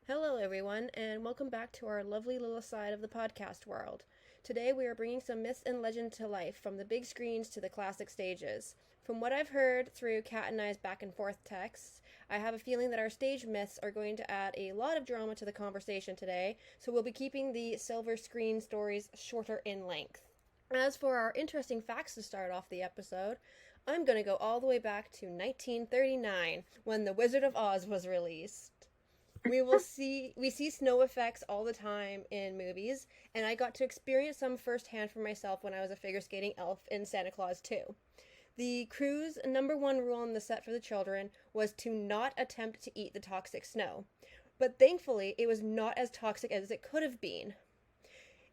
Hello, everyone, and welcome back to our lovely little side of the podcast world. Today, we are bringing some myths and legend to life, from the big screens to the classic stages. From what I've heard through Kat and I's back and forth texts, I have a feeling that our stage myths are going to add a lot of drama to the conversation today, so we'll be keeping the silver screen stories shorter in length. As for our interesting facts to start off the episode, I'm going to go all the way back to 1939 when The Wizard of Oz was released. We see snow effects all the time in movies, and I got to experience some firsthand for myself when I was a figure skating elf in Santa Claus 2. The crew's number one rule on the set for the children was to not attempt to eat the toxic snow. But thankfully, it was not as toxic as it could have been.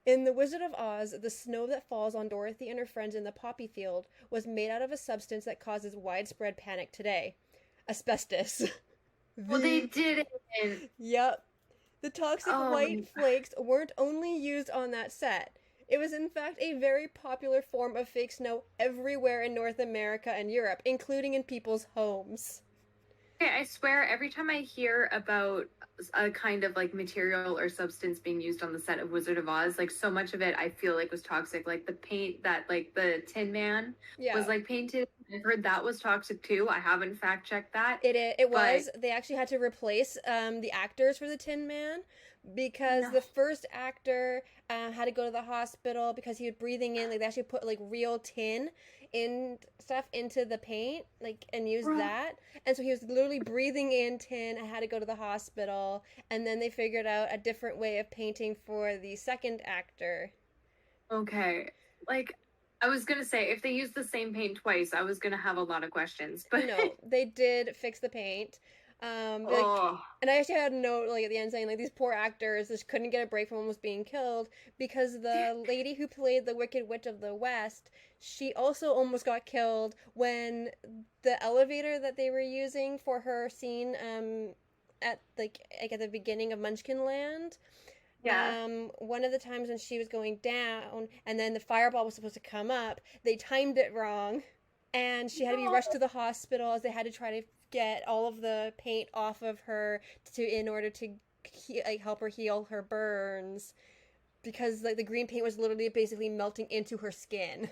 In The Wizard of Oz, the snow that falls on Dorothy and her friends in the poppy field was made out of a substance that causes widespread panic today: asbestos. Well, they The didn't. Yep. The toxic Oh white my, flakes weren't only used on that set. It was in fact a very popular form of fake snow everywhere in North America and Europe, including in people's homes. okay, I swear every time I hear about a kind of like material or substance being used on the set of Wizard of Oz, like so much of it I feel like was toxic. Like the paint that like the Tin Man was Yeah. like painted. I've heard that was toxic too. I haven't fact checked that, It but was. They actually had to replace the actors for the Tin Man because no. the first actor had to go to the hospital because he was breathing in, like, they actually put like real tin in stuff into the paint, like, and used Bro, that. And so he was literally breathing in tin and had to go to the hospital. And then they figured out a different way of painting for the second actor. okay. Like I was gonna say, if they use the same paint twice, I was gonna have a lot of questions. But No, they did fix the paint. oh, And I actually had a note like at the end saying like these poor actors just couldn't get a break from almost being killed because the lady who played the Wicked Witch of the West, she also almost got killed when the elevator that they were using for her scene like at the beginning of Munchkin Land. yeah. One of the times when she was going down and then the fireball was supposed to come up, they timed it wrong and she had to be No. rushed to the hospital as they had to try to get all of the paint off of her to in order to like help her heal her burns because like the green paint was literally basically melting into her skin.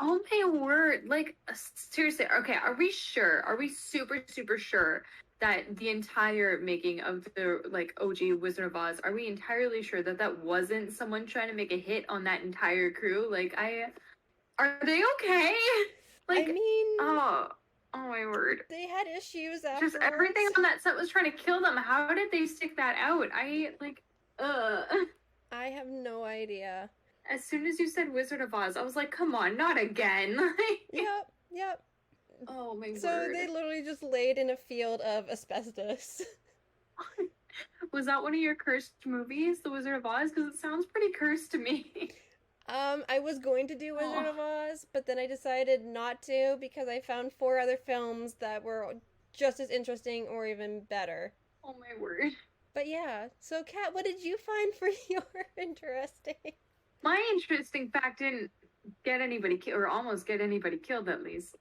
Oh my word. Like, seriously, okay, are we sure? Are we super, super sure that the entire making of the like OG Wizard of Oz, are we entirely sure that that wasn't someone trying to make a hit on that entire crew? Are they okay? I Like, mean, oh, oh my word. they had issues Just everything afterwards. on that set was trying to kill them. How did they stick that out? Uh. I have no idea. As soon as you said Wizard of Oz, I was like, come on, not again. Yep, yep. Oh my So they word. literally just laid in a field of asbestos. Was that one of your cursed movies, The Wizard of Oz? Because it sounds pretty cursed to me. I was going to do Wizard Oh, of Oz, but then I decided not to because I found four other films that were just as interesting or even better. oh my word. But yeah, so Kat, what did you find for your interesting? My interesting fact didn't get anybody killed, or almost get anybody killed at least.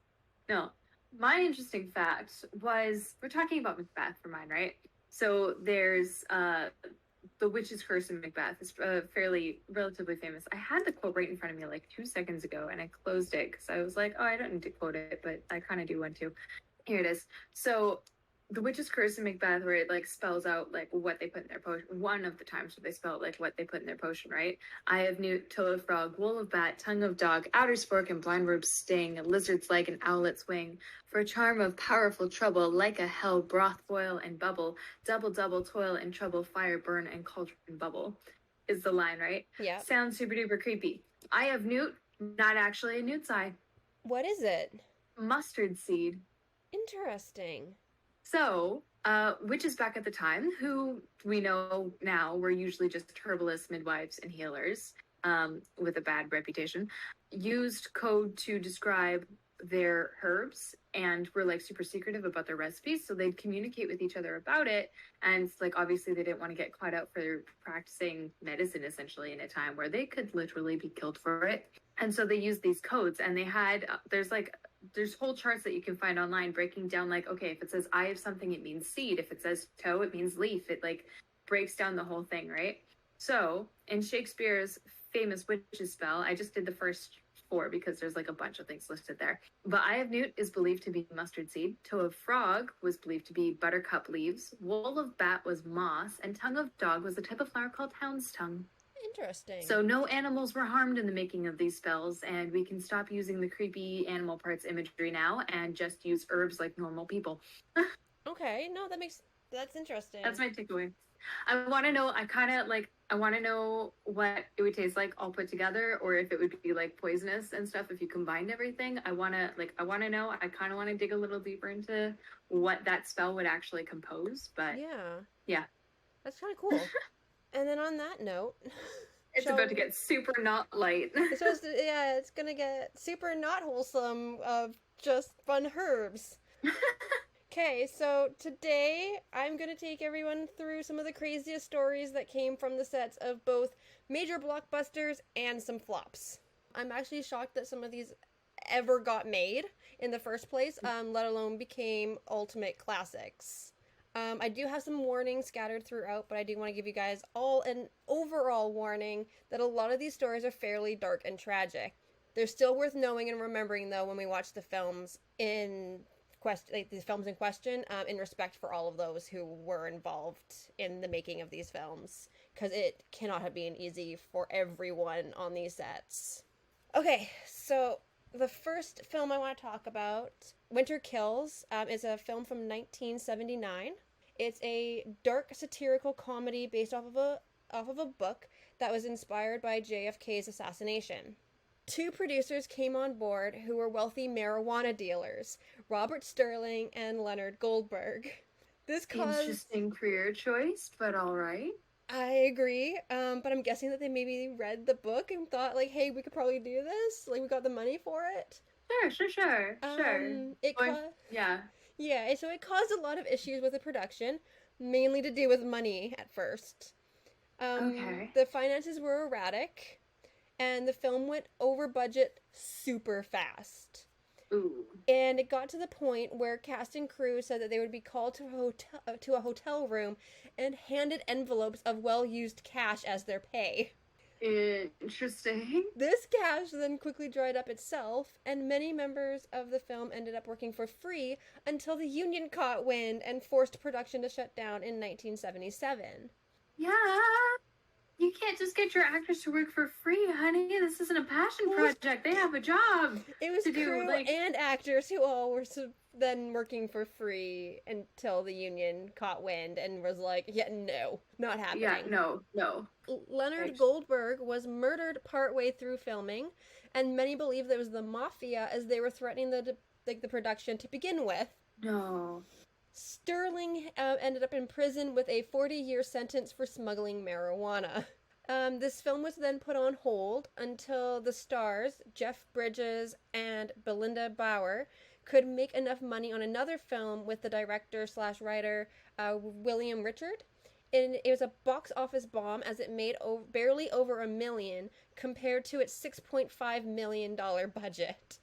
No. My interesting fact was we're talking about Macbeth for mine, right? So there's The Witch's Curse in Macbeth. It's fairly relatively famous. I had the quote right in front of me like 2 seconds ago and I closed it because I was like, oh, I don't need to quote it, but I kind of do want to. Here it is. So the witch's curse in Macbeth, where it like spells out like what they put in their potion. One of the times where they spell out like what they put in their potion, right? Eye of newt, toe of frog, wool of bat, tongue of dog, outer spork and blind robe's sting, a lizard's leg and owlet's wing. For a charm of powerful trouble, like a hell, broth boil and bubble, double double toil and trouble, fire burn and cauldron bubble. Is the line, right? Yep. Sounds super duper creepy. Eye of newt, not actually a newt's eye. What is it? Mustard seed. Interesting. So, witches back at the time, who we know now were usually just herbalists, midwives, and healers with a bad reputation, used code to describe their herbs and were like super secretive about their recipes. So they'd communicate with each other about it. And like, obviously, they didn't want to get caught out for practicing medicine essentially in a time where they could literally be killed for it. And so they used these codes and they had, there's whole charts that you can find online breaking down like, okay, if it says eye of something, it means seed. If it says toe, it means leaf. It like breaks down the whole thing, right? So in Shakespeare's famous witch's spell, I just did the first four because there's like a bunch of things listed there. But Eye of Newt is believed to be mustard seed. Toe of frog was believed to be buttercup leaves. Wool of bat was moss, and tongue of dog was a type of flower called hound's tongue. Interesting. So no animals were harmed in the making of these spells, and we can stop using the creepy animal parts imagery now and just use herbs like normal people. Okay, no, that's interesting. That's my takeaway. I want to know, I want to know what it would taste like all put together, or if it would be like poisonous and stuff if you combined everything. I want to know, I kind of want to dig a little deeper into what that spell would actually compose, but yeah. That's kind of cool. And then on that note, it's about to get super not light. It's gonna get super not wholesome of just fun herbs. Okay, so today I'm going to take everyone through some of the craziest stories that came from the sets of both major blockbusters and some flops. I'm actually shocked that some of these ever got made in the first place, let alone became ultimate classics. I do have some warnings scattered throughout, but I do want to give you guys all an overall warning that a lot of these stories are fairly dark and tragic. They're still worth knowing and remembering, though, when we watch the films in question, in respect for all of those who were involved in the making of these films, because it cannot have been easy for everyone on these sets. Okay, so the first film I want to talk about, Winter Kills, is a film from 1979. It's a dark satirical comedy based off of a book that was inspired by JFK's assassination. Two producers came on board who were wealthy marijuana dealers, Robert Sterling and Leonard Goldberg. This caused... Interesting career choice, but all right. I agree, but I'm guessing that they maybe read the book and thought, like, hey, we could probably do this. Like, we got the money for it. Sure. Yeah, so it caused a lot of issues with the production, mainly to do with money at first. Okay. The finances were erratic, and the film went over budget super fast. Ooh. And it got to the point where cast and crew said that they would be called to a hotel room and handed envelopes of well-used cash as their pay. Interesting. This cash then quickly dried up itself, and many members of the film ended up working for free until the union caught wind and forced production to shut down in 1977. Yeah. You can't just get your actors to work for free, honey. This isn't a passion project. They have a job. It was crew and actors who all were then working for free until the union caught wind and was like, yeah, no, not happening. Yeah, no. Leonard Goldberg was murdered partway through filming, and many believe that it was the mafia as they were threatening the production to begin with. No. Sterling ended up in prison with a 40-year sentence for smuggling marijuana. This film was then put on hold until the stars, Jeff Bridges and Belinda Bauer, could make enough money on another film with the director/writer William Richard. And it was a box office bomb as it made barely over $1 million compared to its $6.5 million budget.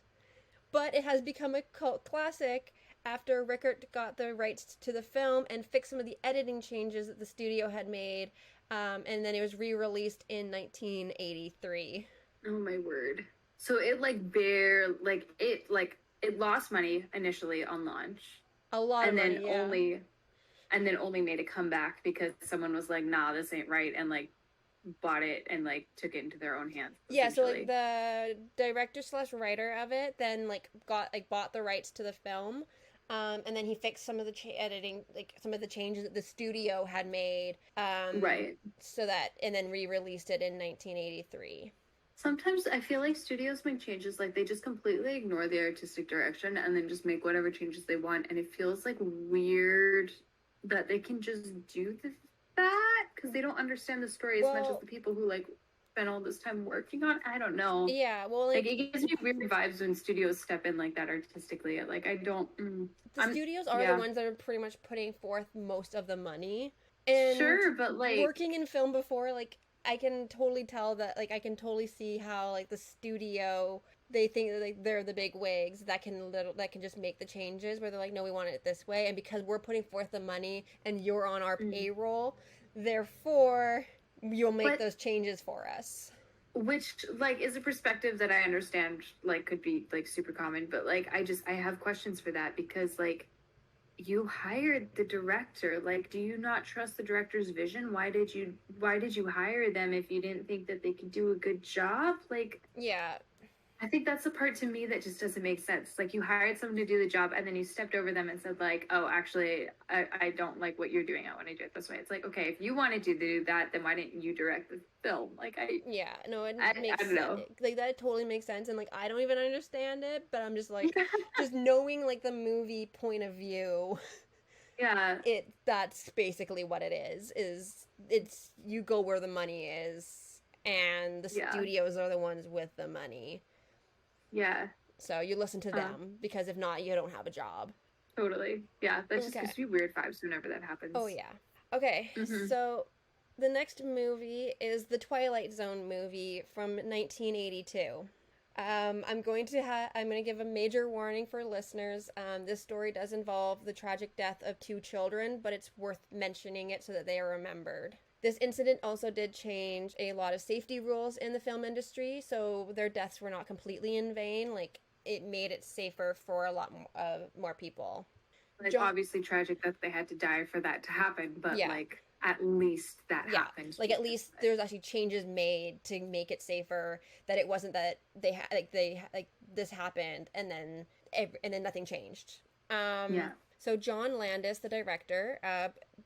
But it has become a cult classic after Rickard got the rights to the film and fixed some of the editing changes that the studio had made, and then it was re-released in 1983. Oh my word! So it it lost money initially on launch. A lot of money, and then only made a comeback because someone was like, "Nah, this ain't right," and like bought it and like took it into their own hands. Yeah, so like the director/writer of it then bought the rights to the film. And then he fixed some of the editing, like some of the changes that the studio had made. Right. So that, and then re-released it in 1983. Sometimes I feel like studios make changes, like they just completely ignore the artistic direction and then just make whatever changes they want. And it feels like weird that they can just do that because they don't understand the story as much as the people who like spent all this time working on. I don't know. Yeah, well, like it gives me weird vibes when studios step in like that artistically. Like I don't. The studios are the ones that are pretty much putting forth most of the money. And sure, but like working in film before, like I can totally tell that, like I can totally see how like the studio, they think that like, they're the big wigs that can just make the changes where they're like, no, we want it this way, and because we're putting forth the money and you're on our payroll, Therefore, you'll make But those changes for us. which like is a perspective that I understand like could be like super common, but like I have questions for that because like you hired the director. Like, do you not trust the director's vision? Why did you hire them if you didn't think that they could do a good job? Like, Yeah. I think that's the part to me that just doesn't make sense. Like, you hired someone to do the job and then you stepped over them and said, like, oh, actually, I don't like what you're doing. I want to do it this way. It's like, okay, if you wanted to do that, then why didn't you direct the film? Like, Yeah, no, it I makes don't sense. know. Like that totally makes sense, and like I don't even understand it, but I'm just like, just knowing like the movie point of view, Yeah. that's basically what it is. It's you go where the money is, and the Yeah. studios are the ones with the money. Yeah. So you listen to them because if not, you don't have a job. Totally. Yeah. That just Okay. gives me weird vibes whenever that happens. Oh yeah. Okay. Mhm. So the next movie is the Twilight Zone movie from 1982. I'm going to give a major warning for listeners. This story does involve the tragic death of two children, but it's worth mentioning it so that they are remembered. This incident also did change a lot of safety rules in the film industry, so their deaths were not completely in vain. Like it made it safer for a lot more people. Like, obviously tragic that they had to die for that to happen, but Yeah. like at least that happened. Like at least there's actually changes made to make it safer. That it wasn't that this happened and then nothing changed. Yeah. So John Landis, the director,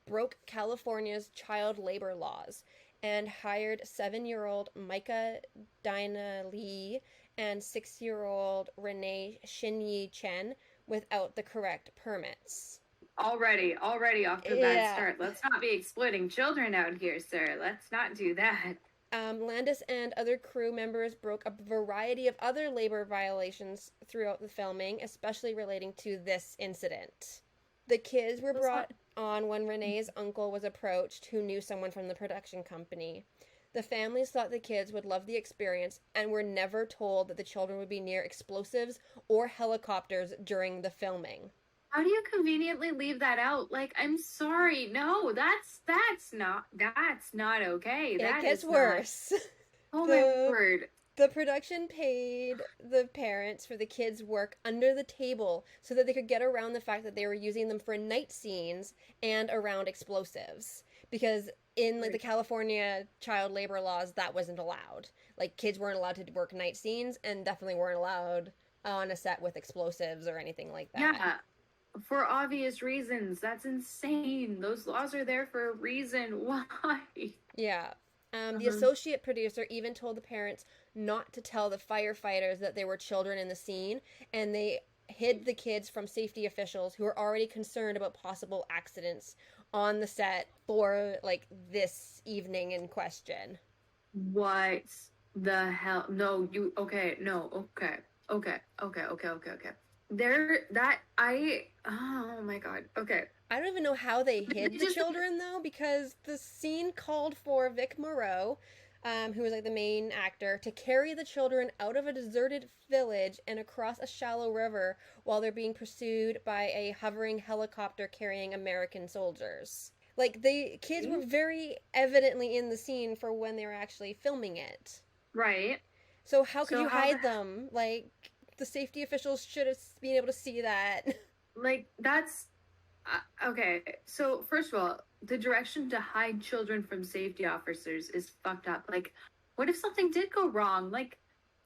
broke California's child labor laws and hired 7-year-old Micah Dinah Lee and 6-year-old Renee Shinyi Chen without the correct permits. Already off to a bad start. Let's not be exploiting children out here, sir. Let's not do that. Landis and other crew members broke a variety of other labor violations throughout the filming, especially relating to this incident. The kids were brought on when Renee's uncle was approached, who knew someone from the production company. The families thought the kids would love the experience and were never told that the children would be near explosives or helicopters during the filming. How do you conveniently leave that out? Like, I'm sorry. No, that's not okay. It gets worse. Oh my word. The production paid the parents for the kids' work under the table so that they could get around the fact that they were using them for night scenes and around explosives. Because in like the California child labor laws, that wasn't allowed. Like kids weren't allowed to work night scenes and definitely weren't allowed on a set with explosives or anything like that. Yeah. For obvious reasons. That's insane. Those laws are there for a reason. Why? Yeah. The associate producer even told the parents not to tell the firefighters that there were children in the scene, and they hid the kids from safety officials who were already concerned about possible accidents on the set for, like, this evening in question. What the hell? No, you... Okay, no, okay. Oh my god. Okay. I don't even know how they hid the children, though, because the scene called for Vic Morrow, who was like the main actor, to carry the children out of a deserted village and across a shallow river while they're being pursued by a hovering helicopter carrying American soldiers. Like, the kids were very evidently in the scene for when they were actually filming it. Right. So how could you hide them? Like, the safety officials should have been able to see that. Like, that's... okay, so first of all, the direction to hide children from safety officers is fucked up. Like, what if something did go wrong? Like,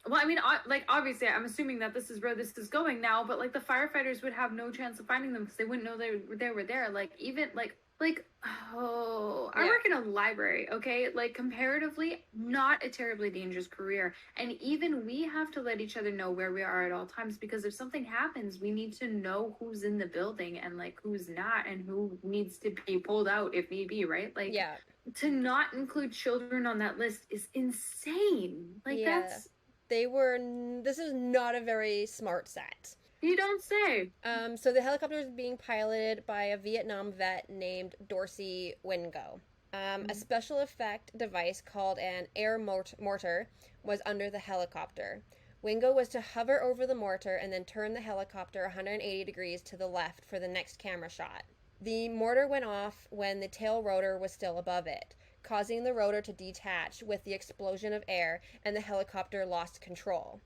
well, I mean, like, obviously, I'm assuming that this is where this is going now, but, like, the firefighters would have no chance of finding them because they wouldn't know they were there. Like, even, I work in a library, okay? Like, comparatively, not a terribly dangerous career. And even we have to let each other know where we are at all times, because if something happens, we need to know who's in the building and, like, who's not and who needs to be pulled out if need be, right? Like, to not include children on that list is insane. Like, this is not a very smart set. You don't say. So the helicopter is being piloted by a Vietnam vet named Dorsey Wingo. A special effect device called an air mortar was under the helicopter. Wingo was to hover over the mortar and then turn the helicopter 180 degrees to the left for the next camera shot. The mortar went off when the tail rotor was still above it, causing the rotor to detach with the explosion of air, and the helicopter lost control.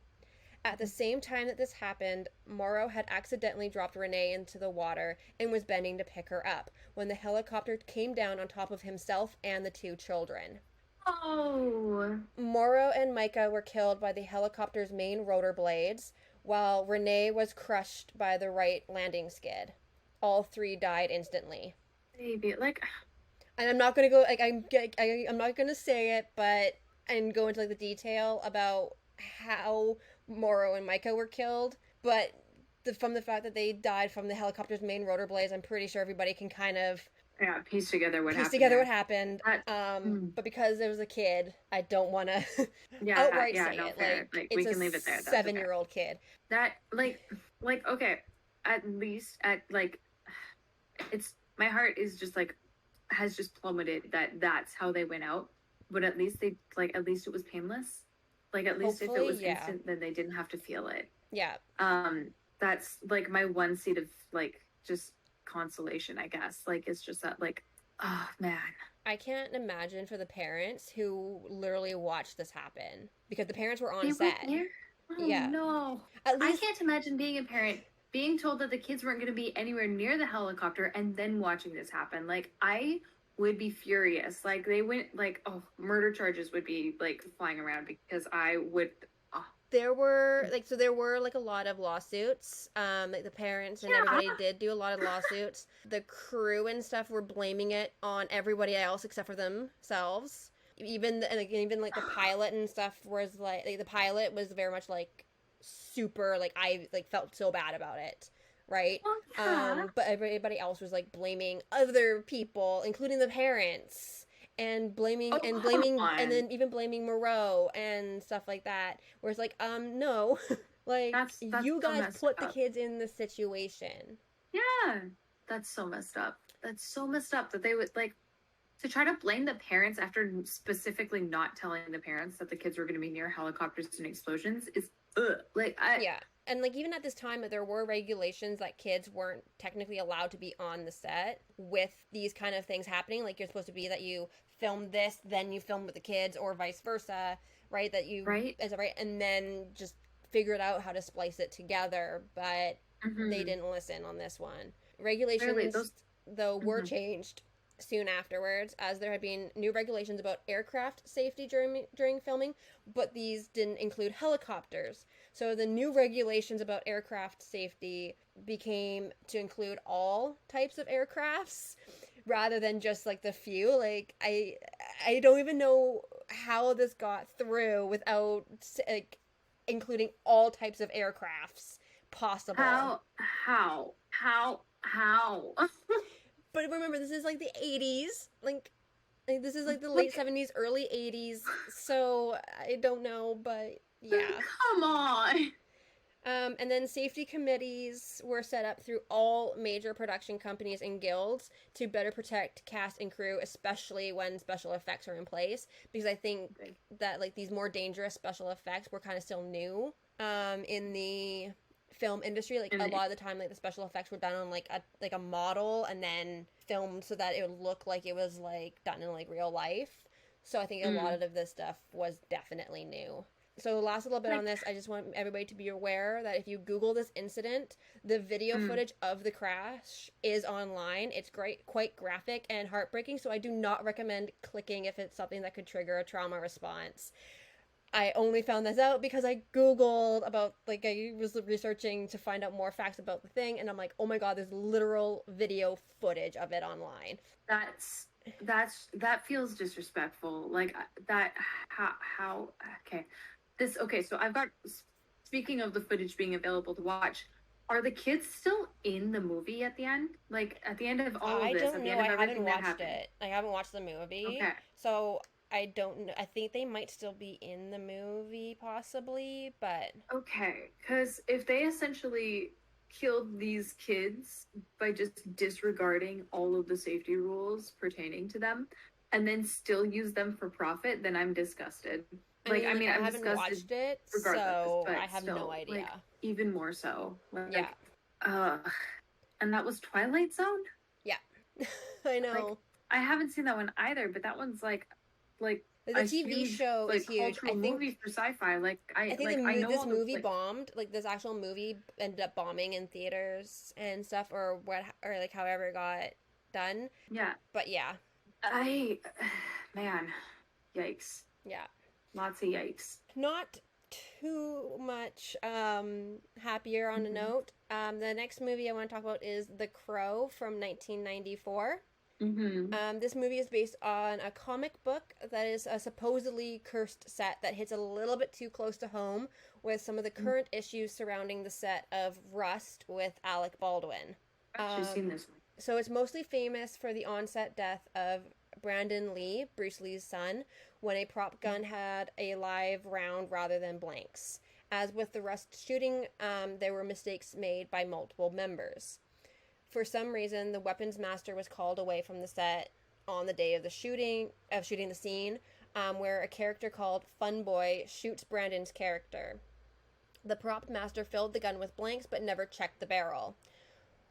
At the same time that this happened, Morrow had accidentally dropped Renee into the water and was bending to pick her up when the helicopter came down on top of himself and the two children. Oh. Morrow and Micah were killed by the helicopter's main rotor blades, while Renee was crushed by the right landing skid. All three died instantly. Baby, like, And I'm not gonna go like I'm not gonna say it, but and go into like the detail about how Morrow and Micah were killed. But from the fact that they died from the helicopter's main rotor blades, I'm pretty sure everybody can kind of yeah, piece together what happened. what happened. But because there was a kid, I don't want to outright say no, it. fair. Like it's we can leave it there. That's 7-year-old kid. That like okay, at least at like, it's my heart is just like has just plummeted that that's how they went out. But at least they at least it was painless. Like at least Hopefully, if it was instant, then they didn't have to feel it. Yeah. That's like my one seed of like just consolation, I guess. Like it's just that like, oh man. I can't imagine for the parents who literally watched this happen because the parents were on set. Oh, yeah. No. At least I can't imagine being a parent being told that the kids weren't going to be anywhere near the helicopter and then watching this happen. Like I would be furious. Like they went like, oh, murder charges would be like flying around because I would. There were like a lot of lawsuits. Like the parents and everybody did do a lot of lawsuits. The crew and stuff were blaming it on everybody else except for themselves. Even like the pilot and stuff was like the pilot was very much like super like I like felt so bad about it, right? But everybody else was like blaming other people, including the parents. And blaming and then even blaming Moreau and stuff like that. Where it's like, no, like that's you guys put the kids in this situation. Yeah, that's so messed up. That's so messed up that they would like to try to blame the parents after specifically not telling the parents that the kids were going to be near helicopters and explosions is yeah. And like even at this time, there were regulations that kids weren't technically allowed to be on the set with these kind of things happening. Like you're supposed to be that you film this, then you film with the kids, or vice versa, right? That you and then just figured out how to splice it together. But they didn't listen on this one. Regulations though were changed soon afterwards, as there had been new regulations about aircraft safety during filming, but these didn't include helicopters. So the new regulations about aircraft safety became to include all types of aircrafts rather than just like the few. Like I don't even know how this got through without like including all types of aircrafts possible. How? But remember, this is like the 80s. Like this is like the late 70s, early 80s. So I don't know, but yeah. Come on. And then safety committees were set up through all major production companies and guilds to better protect cast and crew, especially when special effects are in place. Because I think that like these more dangerous special effects were kind of still new in the film industry. Like a lot of the time, like the special effects were done on like a model and then filmed so that it would look like it was like done in like real life. So I think a lot of this stuff was definitely new. So last little bit on this, I just want everybody to be aware that if you Google this incident, the video footage of the crash is online. It's quite graphic and heartbreaking, so I do not recommend clicking if it's something that could trigger a trauma response. I only found this out because I Googled about, like, I was researching to find out more facts about the thing, and I'm like, oh my god, there's literal video footage of it online. That feels disrespectful. Like, that, how, okay. So I've got, speaking of the footage being available to watch, are the kids still in the movie at the end? Like, at the end of all of this? I don't know, I haven't watched it. I haven't watched the movie. Okay. So I don't know. I think they might still be in the movie, possibly, but... Okay, because if they essentially killed these kids by just disregarding all of the safety rules pertaining to them, and then still use them for profit, then I'm disgusted. I haven't watched it, so I have no idea. Like, even more so. Like, yeah. And that was Twilight Zone? Yeah. I Like, know. I haven't seen that one either, but that one's like The a TV huge show is like huge. cultural movie for sci-fi. I think I know this all the movie like bombed. Like this actual movie ended up bombing in theaters and stuff, or like however it got done. yeah. But yeah, I man, yikes. yeah, Lots of yikes. not too much happier on a Mm-hmm. note. The next movie I want to talk about is The Crow from 1994. Mm-hmm. This movie is based on a comic book that is a supposedly cursed set that hits a little bit too close to home with some of the current issues surrounding the set of Rust with Alec Baldwin. I've actually seen Um, this one. so it's mostly famous for the on-set death of Brandon Lee, Bruce Lee's son, when a prop gun had a live round rather than blanks. As with the Rust shooting, there were mistakes made by multiple members. For some reason, the weapons master was called away from the set on the day of shooting the scene, where a character called Fun Boy shoots Brandon's character. The prop master filled the gun with blanks but never checked the barrel.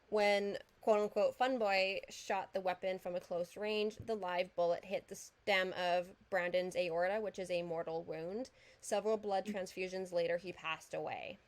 When quote unquote Fun Boy shot the weapon from a close range, the live bullet hit the stem of Brandon's aorta, which is a mortal wound. Several blood transfusions later, he passed away.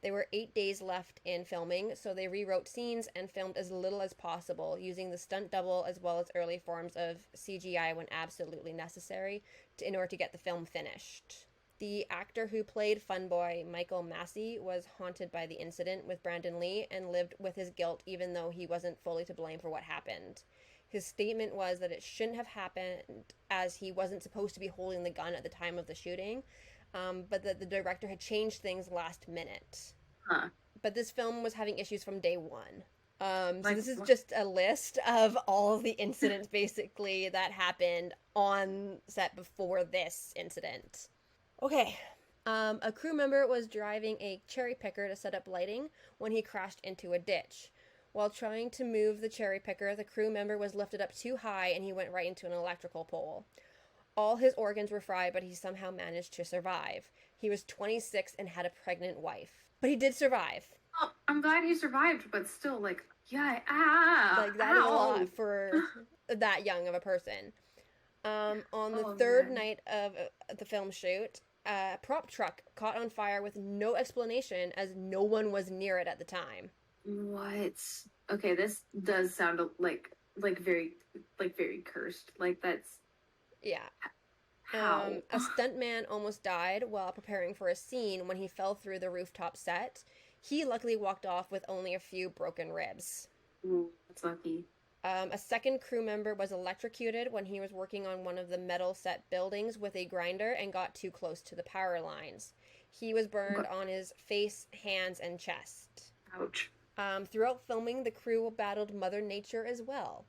There were 8 days left in filming, so they rewrote scenes and filmed as little as possible, using the stunt double as well as early forms of CGI when absolutely necessary in order to get the film finished. The actor who played Funboy, Michael Massey, was haunted by the incident with Brandon Lee and lived with his guilt even though he wasn't fully to blame for what happened. His statement was that it shouldn't have happened as he wasn't supposed to be holding the gun at the time of the shooting, but that the director had changed things last minute. Huh. But this film was having issues from day one. So Like this is what? just a list of all of the incidents basically that happened on set before this incident. Okay. A crew member was driving a cherry picker to set up lighting when he crashed into a ditch. While trying to move the cherry picker, the crew member was lifted up too high and he went right into an electrical pole. All his organs were fried, but he somehow managed to survive. He was 26 and had a pregnant wife. But he did survive. Oh, I'm glad he survived, but still, like, yeah, Like, that is a ow. lot for that young of a person. On the Oh, third man. night of the film shoot, a prop truck caught on fire with no explanation as no one was near it at the time. What? Okay, this does sound very cursed. Like that's Yeah. how. A stuntman almost died while preparing for a scene when he fell through the rooftop set. He luckily walked off with only a few broken ribs. Ooh, that's lucky. A second crew member was electrocuted when he was working on one of the metal set buildings with a grinder and got too close to the power lines. He was burned on his face, hands, and chest. Ouch. Throughout filming, the crew battled Mother Nature as well.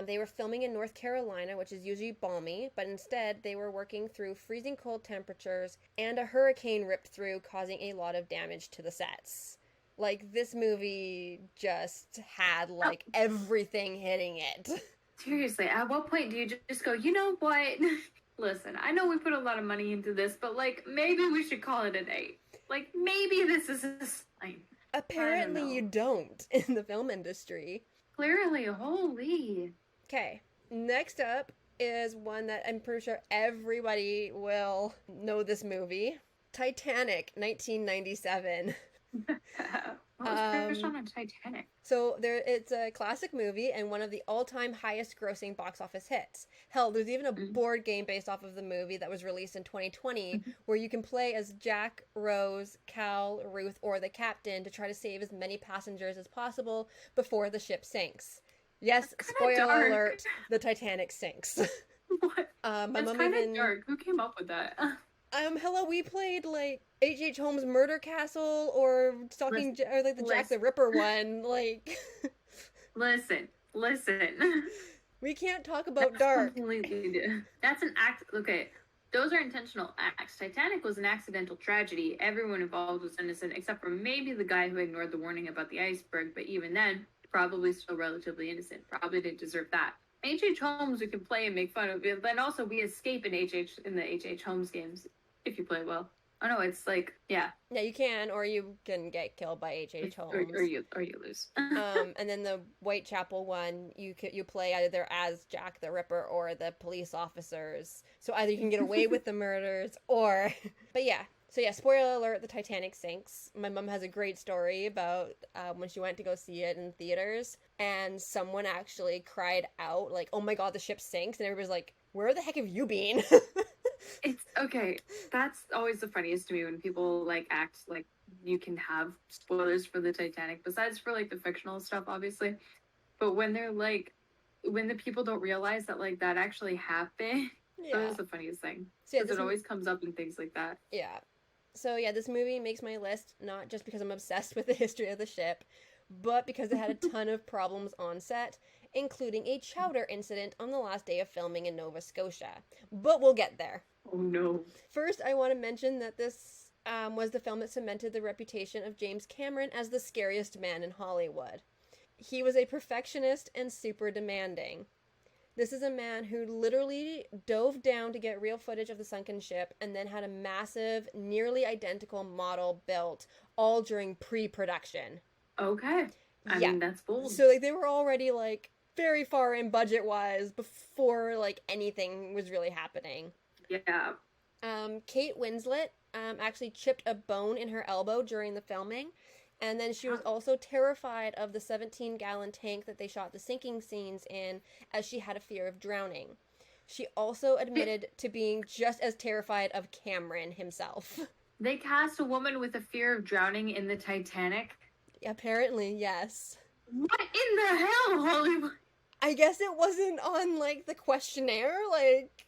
They were filming in North Carolina, which is usually balmy, but instead they were working through freezing cold temperatures and a hurricane ripped through, causing a lot of damage to the sets. Like, this movie just had, like, everything hitting it. Seriously, at what point do you just go, you know what? Listen, I know we put a lot of money into this, but, like, maybe we should call it a day. Like, maybe this is a sign. Apparently you don't in the film industry. Clearly, holy. Okay, next up is one that I'm pretty sure everybody will know this movie. Titanic, 1997. What was first on Titanic? So it's a classic movie and one of the all-time highest grossing box office hits. Hell, there's even a board game based off of the movie that was released in 2020 where you can play as Jack, Rose, Cal, Ruth, or the captain to try to save as many passengers as possible before the ship sinks. Yes, spoiler alert, the Titanic sinks. What? My It's mom kind even of dark. Who came up with that? hello, we played like H.H. Holmes' Murder Castle or Stalking or like the Jack the Ripper one. Like, listen. we can't talk about dark. That's an act. Okay, those are intentional acts. Titanic was an accidental tragedy. Everyone involved was innocent, except for maybe the guy who ignored the warning about the iceberg. But even then, probably still relatively innocent. Probably didn't deserve that. H.H. Holmes we can play and make fun of. Then also we escape in the H.H. Holmes games if you play well. Oh no, it's like, yeah. Yeah, you can, or you can get killed by H.H. Or Holmes. you lose. And then the Whitechapel one, you play either as Jack the Ripper or the police officers. So either you can get away with the murders, or, but yeah. So yeah, spoiler alert: the Titanic sinks. My mom has a great story about when she went to go see it in theaters, and someone actually cried out like, "Oh my god, the ship sinks!" And everybody's like, "Where the heck have you been?" It's okay. That's always the funniest to me when people like act like you can have spoilers for the Titanic, besides for like the fictional stuff, obviously. But when they're like, when the people don't realize that like that actually happened, that Yeah. is the funniest thing. So yeah, Because it always comes up in things like that. yeah. So yeah, this movie makes my list not just because I'm obsessed with the history of the ship, but because it had a ton of problems on set, including a chowder incident on the last day of filming in Nova Scotia. But we'll get there. Oh no. First, I want to mention that this was the film that cemented the reputation of James Cameron as the scariest man in Hollywood. He was a perfectionist and super demanding. This is a man who literally dove down to get real footage of the sunken ship and then had a massive, nearly identical model built all during pre-production. Okay. I mean, that's bold. So like they were already like very far in budget-wise before like anything was really happening. Yeah. Kate Winslet actually chipped a bone in her elbow during the filming. And then she was also terrified of the 17-gallon tank that they shot the sinking scenes in, as she had a fear of drowning. She also admitted to being just as terrified of Cameron himself. They cast a woman with a fear of drowning in the Titanic. Apparently, yes. What in the hell, Hollywood? I guess it wasn't on, like, the questionnaire, like,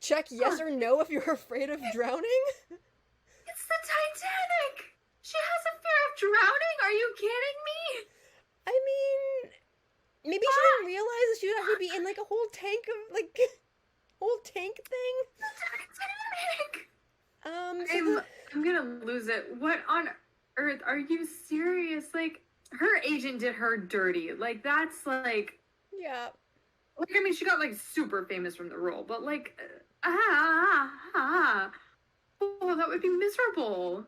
check yes or no if you're afraid of drowning? It's the Titanic! She has a fear of drowning? Are you kidding me? I mean, maybe she didn't realize that she would actually be in, like, a whole tank of, like, whole tank thing. The Titanic! I'm gonna lose it. What on earth? Are you serious? Like, her agent did her dirty. Like, that's, like... Yeah. Like, I mean, she got, like, super famous from the role, but, like... Oh, that would be miserable.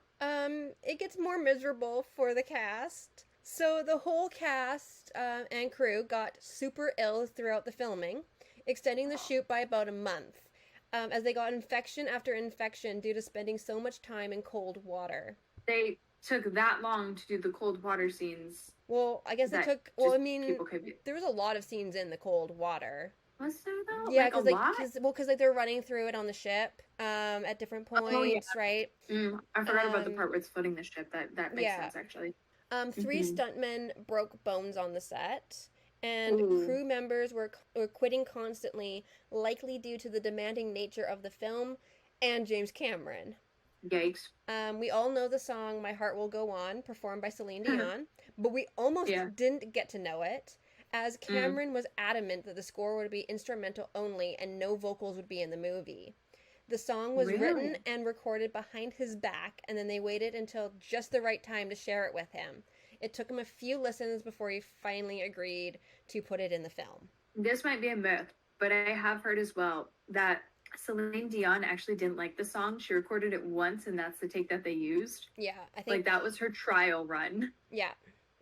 It gets more miserable for the cast. So the whole cast and crew got super ill throughout the filming, extending the shoot by about a month, as they got infection after infection due to spending so much time in cold water. They took that long to do the cold water scenes. Well, I guess it took. Well, I mean, there was a lot of scenes in the cold water. Was there though? Yeah, because like they're running through it on the ship at different points, right? I forgot about the part where it's floating the ship. That makes sense actually. 3 stuntmen broke bones on the set, and crew members were quitting constantly, likely due to the demanding nature of the film and James Cameron. Yikes. We all know the song "My Heart Will Go On," performed by Celine Dion, but we almost didn't get to know it, as Cameron was adamant that the score would be instrumental only and no vocals would be in the movie. The song was written and recorded behind his back, and then they waited until just the right time to share it with him. It took him a few listens before he finally agreed to put it in the film. This might be a myth, but I have heard as well that Celine Dion actually didn't like the song. She recorded it once, and that's the take that they used. Yeah, I think... Like, that was her trial run. Yeah.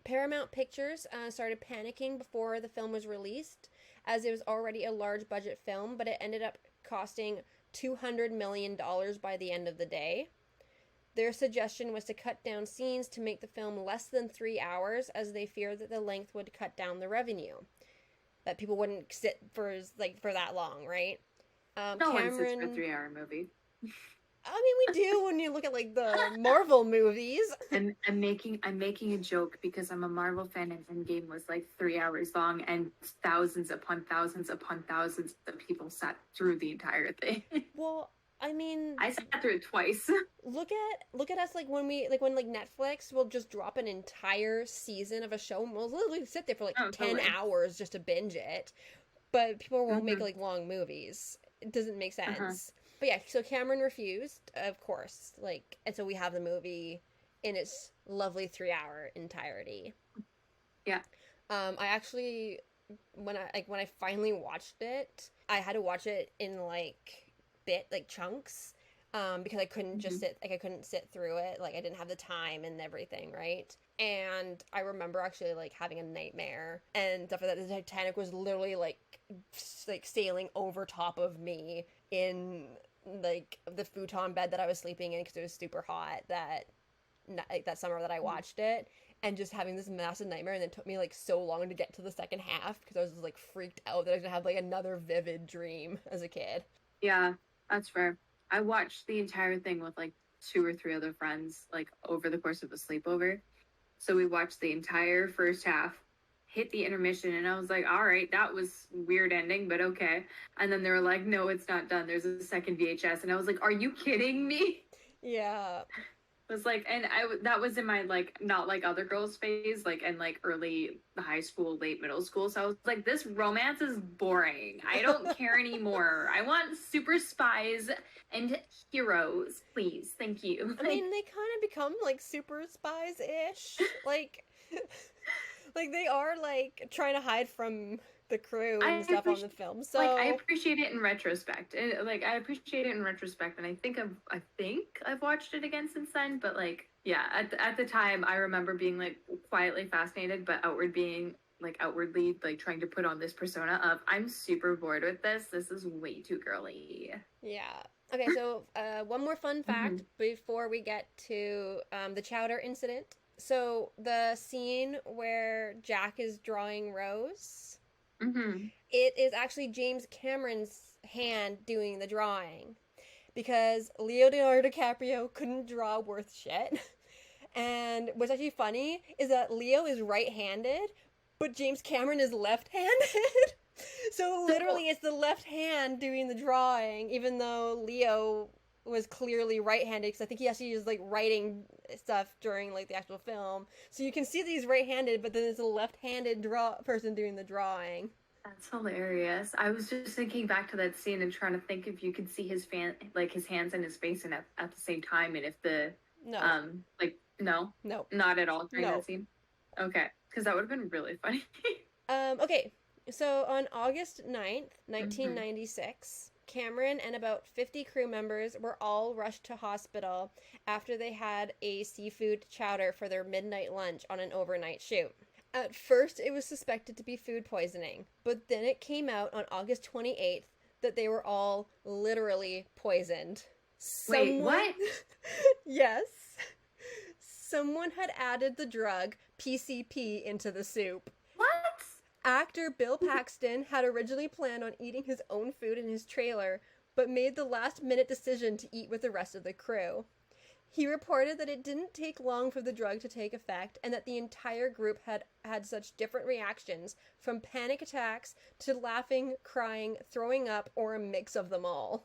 Paramount Pictures started panicking before the film was released, as it was already a large budget film, but it ended up costing $200 million by the end of the day. Their suggestion was to cut down scenes to make the film less than 3 hours, as they feared that the length would cut down the revenue. That people wouldn't sit for that long, right? No one sits for a 3-hour movie. I mean, we do when you look at like the Marvel movies. I'm making a joke because I'm a Marvel fan, and Endgame was like 3 hours long, and thousands upon thousands upon thousands of people sat through the entire thing. Well, I mean, I sat through it twice. Look at us, like when Netflix will just drop an entire season of a show, and we'll literally sit there for like 10 hours just to binge it. But people won't make like long movies. It doesn't make sense. But yeah, so Cameron refused, of course, like, and so we have the movie in its lovely 3-hour entirety. Yeah. I actually, when I finally watched it, I had to watch it in chunks, because I couldn't just sit, like I couldn't sit through it, like I didn't have the time and everything, right? And I remember actually like having a nightmare and stuff like that. The Titanic was literally like sailing over top of me in like the futon bed that I was sleeping in because it was super hot like that summer that I watched it, and just having this massive nightmare, and it took me like so long to get to the second half because I was just like freaked out that I was gonna have like another vivid dream as a kid. Yeah, that's fair. I watched the entire thing with like 2 or 3 other friends, like over the course of a sleepover. So we watched the entire first half, hit the intermission, and I was like, all right, that was weird ending, but okay. And then they were like, no, it's not done. There's a second VHS. And I was like, are you kidding me? Yeah. It was like, and that was in my like not like other girls phase, like and like early high school, late middle school. So I was like, this romance is boring. I don't care anymore. I want super spies and heroes, please. Thank you. I mean, they kind of become like super spies ish. Like, like they are like trying to hide from the crew and stuff on the film. So like I appreciate it in retrospect. Like I appreciate it in retrospect, and I think I've watched it again since then. But like, yeah, at the time, I remember being like quietly fascinated, but outwardly like trying to put on this persona of I'm super bored with this. This is way too girly. yeah. Okay, so one more fun fact before we get to the chowder incident. So the scene where Jack is drawing Rose, it is actually James Cameron's hand doing the drawing because Leonardo DiCaprio couldn't draw worth shit. And what's actually funny is that Leo is right-handed, but James Cameron is left-handed. So literally it's the left hand doing the drawing, even though Leo was clearly right-handed, because I think he actually used like writing stuff during like the actual film. So you can see that he's right-handed, but then there's a left-handed person doing the drawing. That's hilarious. I was just thinking back to that scene and trying to think if you could see his his hands and his face and at the same time, and if the no, not at all during that scene. Okay, because that would have been really funny. Okay. So on August 9th, 1996, Cameron and about 50 crew members were all rushed to hospital after they had a seafood chowder for their midnight lunch on an overnight shoot. At first, it was suspected to be food poisoning, but then it came out on August 28th that they were all literally poisoned. Wait, what? Yes. Someone had added the drug PCP into the soup. What? Actor Bill Paxton had originally planned on eating his own food in his trailer, but made the last-minute decision to eat with the rest of the crew. He reported that it didn't take long for the drug to take effect, and that the entire group had such different reactions, from panic attacks to laughing, crying, throwing up, or a mix of them all.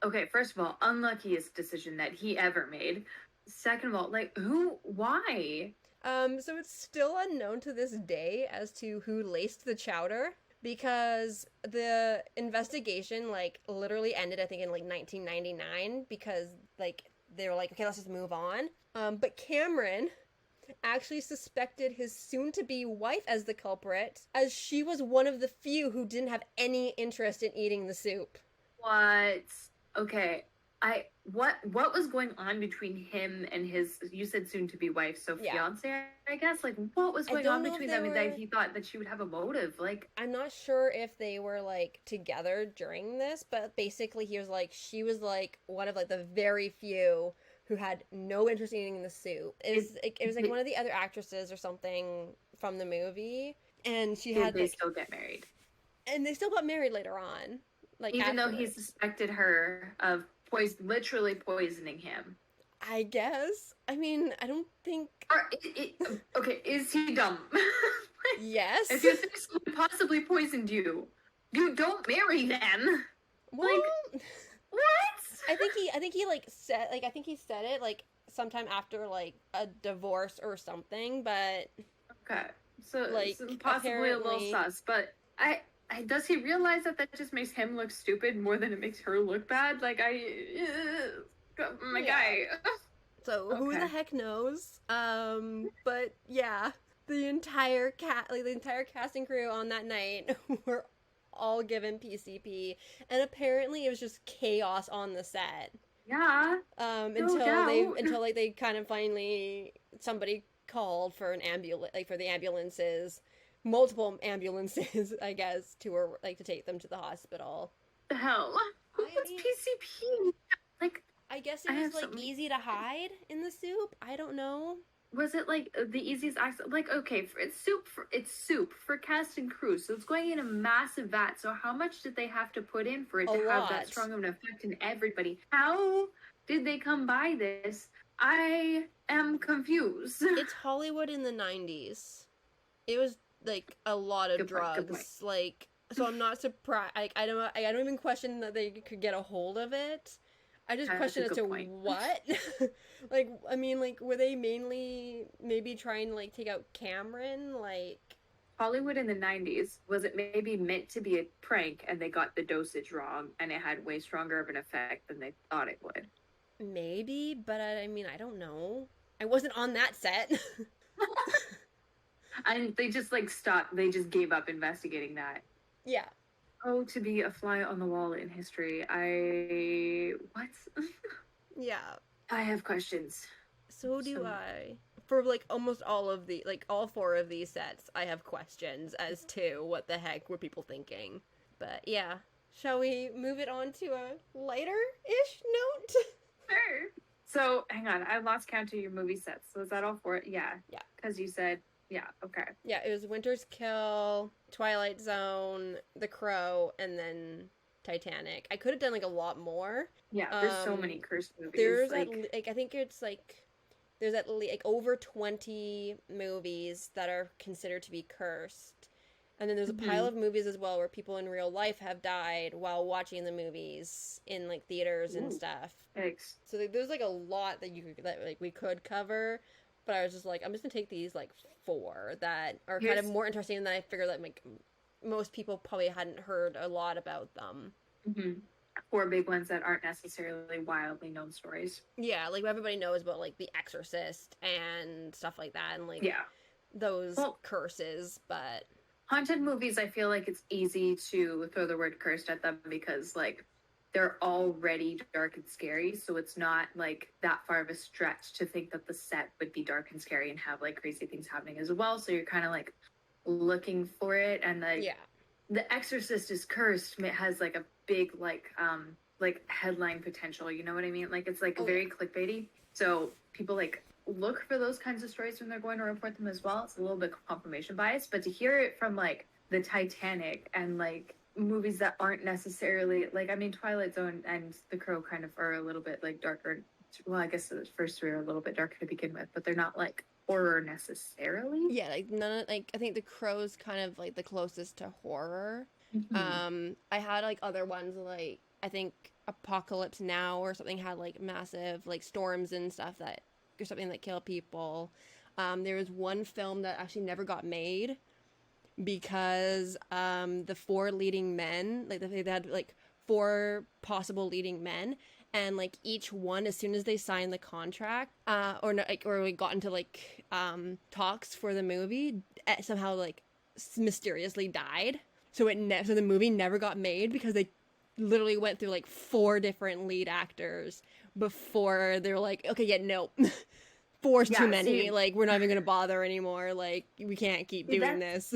Okay, first of all, unluckiest decision that he ever made. Second of all, like, why? So it's still unknown to this day as to who laced the chowder, because the investigation, like, literally ended, I think, in, like, 1999, because, like, they were like, okay, let's just move on. But Cameron actually suspected his soon-to-be wife as the culprit, as she was one of the few who didn't have any interest in eating the soup. What? Okay. What was going on between him and his, you said soon to be wife, so fiance, I guess? Like, what was going on between them that he thought that she would have a motive? Like, I'm not sure if they were like together during this, but basically he was like, she was like one of like the very few who had no interest in eating the soup. It was like one of the other actresses or something from the movie, and she had they still get married. And they still got married later on. Like, even though he suspected her of literally poisoning him. I guess. I mean, I don't think... Okay, is he dumb? Yes. If you think someone possibly poisoned you, you don't marry them. Well, like, what? I think he like said, like, I think he said it like sometime after like a divorce or something, but... Okay, so like, possibly a little sus, but does he realize that just makes him look stupid more than it makes her look bad? Like, guy. So who the heck knows? But yeah, the entire cast and crew on that night were all given PCP, and apparently it was just chaos on the set. Yeah, no doubt. until like they kind of finally somebody called for an ambulance, like for the ambulances, multiple ambulances, I guess, to take them to the hospital. The hell? Who I puts mean, PCP? Like, I guess it I was have like something. easy to hide in the soup. I don't know. Was it like the easiest access? Like, okay, it's soup for cast and crew, so it's going in a massive vat. So how much did they have to put in for it A to have that lot. strong of an effect in everybody? How did they come by this? I am confused. It's Hollywood in the 90s. It was like a lot of Good point. Good point. drugs. Like, so I'm not surprised. Like, I don't even question that they could get a hold of it. I just That's question a as good to point. what. Like, I mean, like, were they mainly maybe trying to like take out Cameron? Like, Hollywood in the 90s, was it maybe meant to be a prank and they got the dosage wrong and it had way stronger of an effect than they thought it would? maybe, but I mean, I don't know. I wasn't on that set. And they just like stopped, they just gave up investigating that. Yeah. Oh, to be a fly on the wall in history. What? Yeah. I have questions. So do Some I. For like almost all of the like all four of these sets, I have questions as to what the heck were people thinking. But yeah, shall we move it on to a lighter-ish note? Sure. So hang on, I lost count of your movie sets. So is that all for it? Yeah. Yeah. Because you said, yeah, okay. Yeah, it was Winter's Kill, Twilight Zone, The Crow, and then Titanic. I could have done like a lot more. Yeah, there's so many cursed movies. There's Like, I think it's like there's like over 20 movies that are considered to be cursed. And then there's a pile of movies as well where people in real life have died while watching the movies in like theaters and ooh, stuff. thanks. So like, there's like a lot that like we could cover, but I was just like I'm just gonna take these like four that are kind of more interesting, and then I figure that like most people probably hadn't heard a lot about them. Mhm. Four big ones that aren't necessarily wildly known stories. Yeah, like everybody knows about like The Exorcist and stuff like that, and like Yeah. those Well, curses, but haunted movies, I feel like it's easy to throw the word cursed at them because, like, they're already dark and scary. So it's not like that far of a stretch to think that the set would be dark and scary and have like crazy things happening as well. So you're kind of like looking for it. And like, yeah, The Exorcist is cursed. It has like a big, like headline potential. You know what I mean? Like, it's like very clickbaity. So people like look for those kinds of stories when they're going to report them as well. It's a little bit confirmation bias, but to hear it from like the Titanic and like movies that aren't necessarily like, I mean, Twilight Zone and The Crow kind of are a little bit like darker. Well, I guess the first three are a little bit darker to begin with, but they're not like horror necessarily. yeah, like none of like I think The Crow's kind of like the closest to horror. I had like other ones like I think Apocalypse Now or something had like massive like storms and stuff that or something that kill people. There was one film that actually never got made because the four leading men like they had like four possible leading men, and like each one as soon as they signed the contract or no, like or we got into like talks for the movie somehow like mysteriously died, so so the movie never got made because they literally went through like four different lead actors before they were like okay yeah no four's too many, See, like we're not even gonna bother anymore, like we can't keep doing this.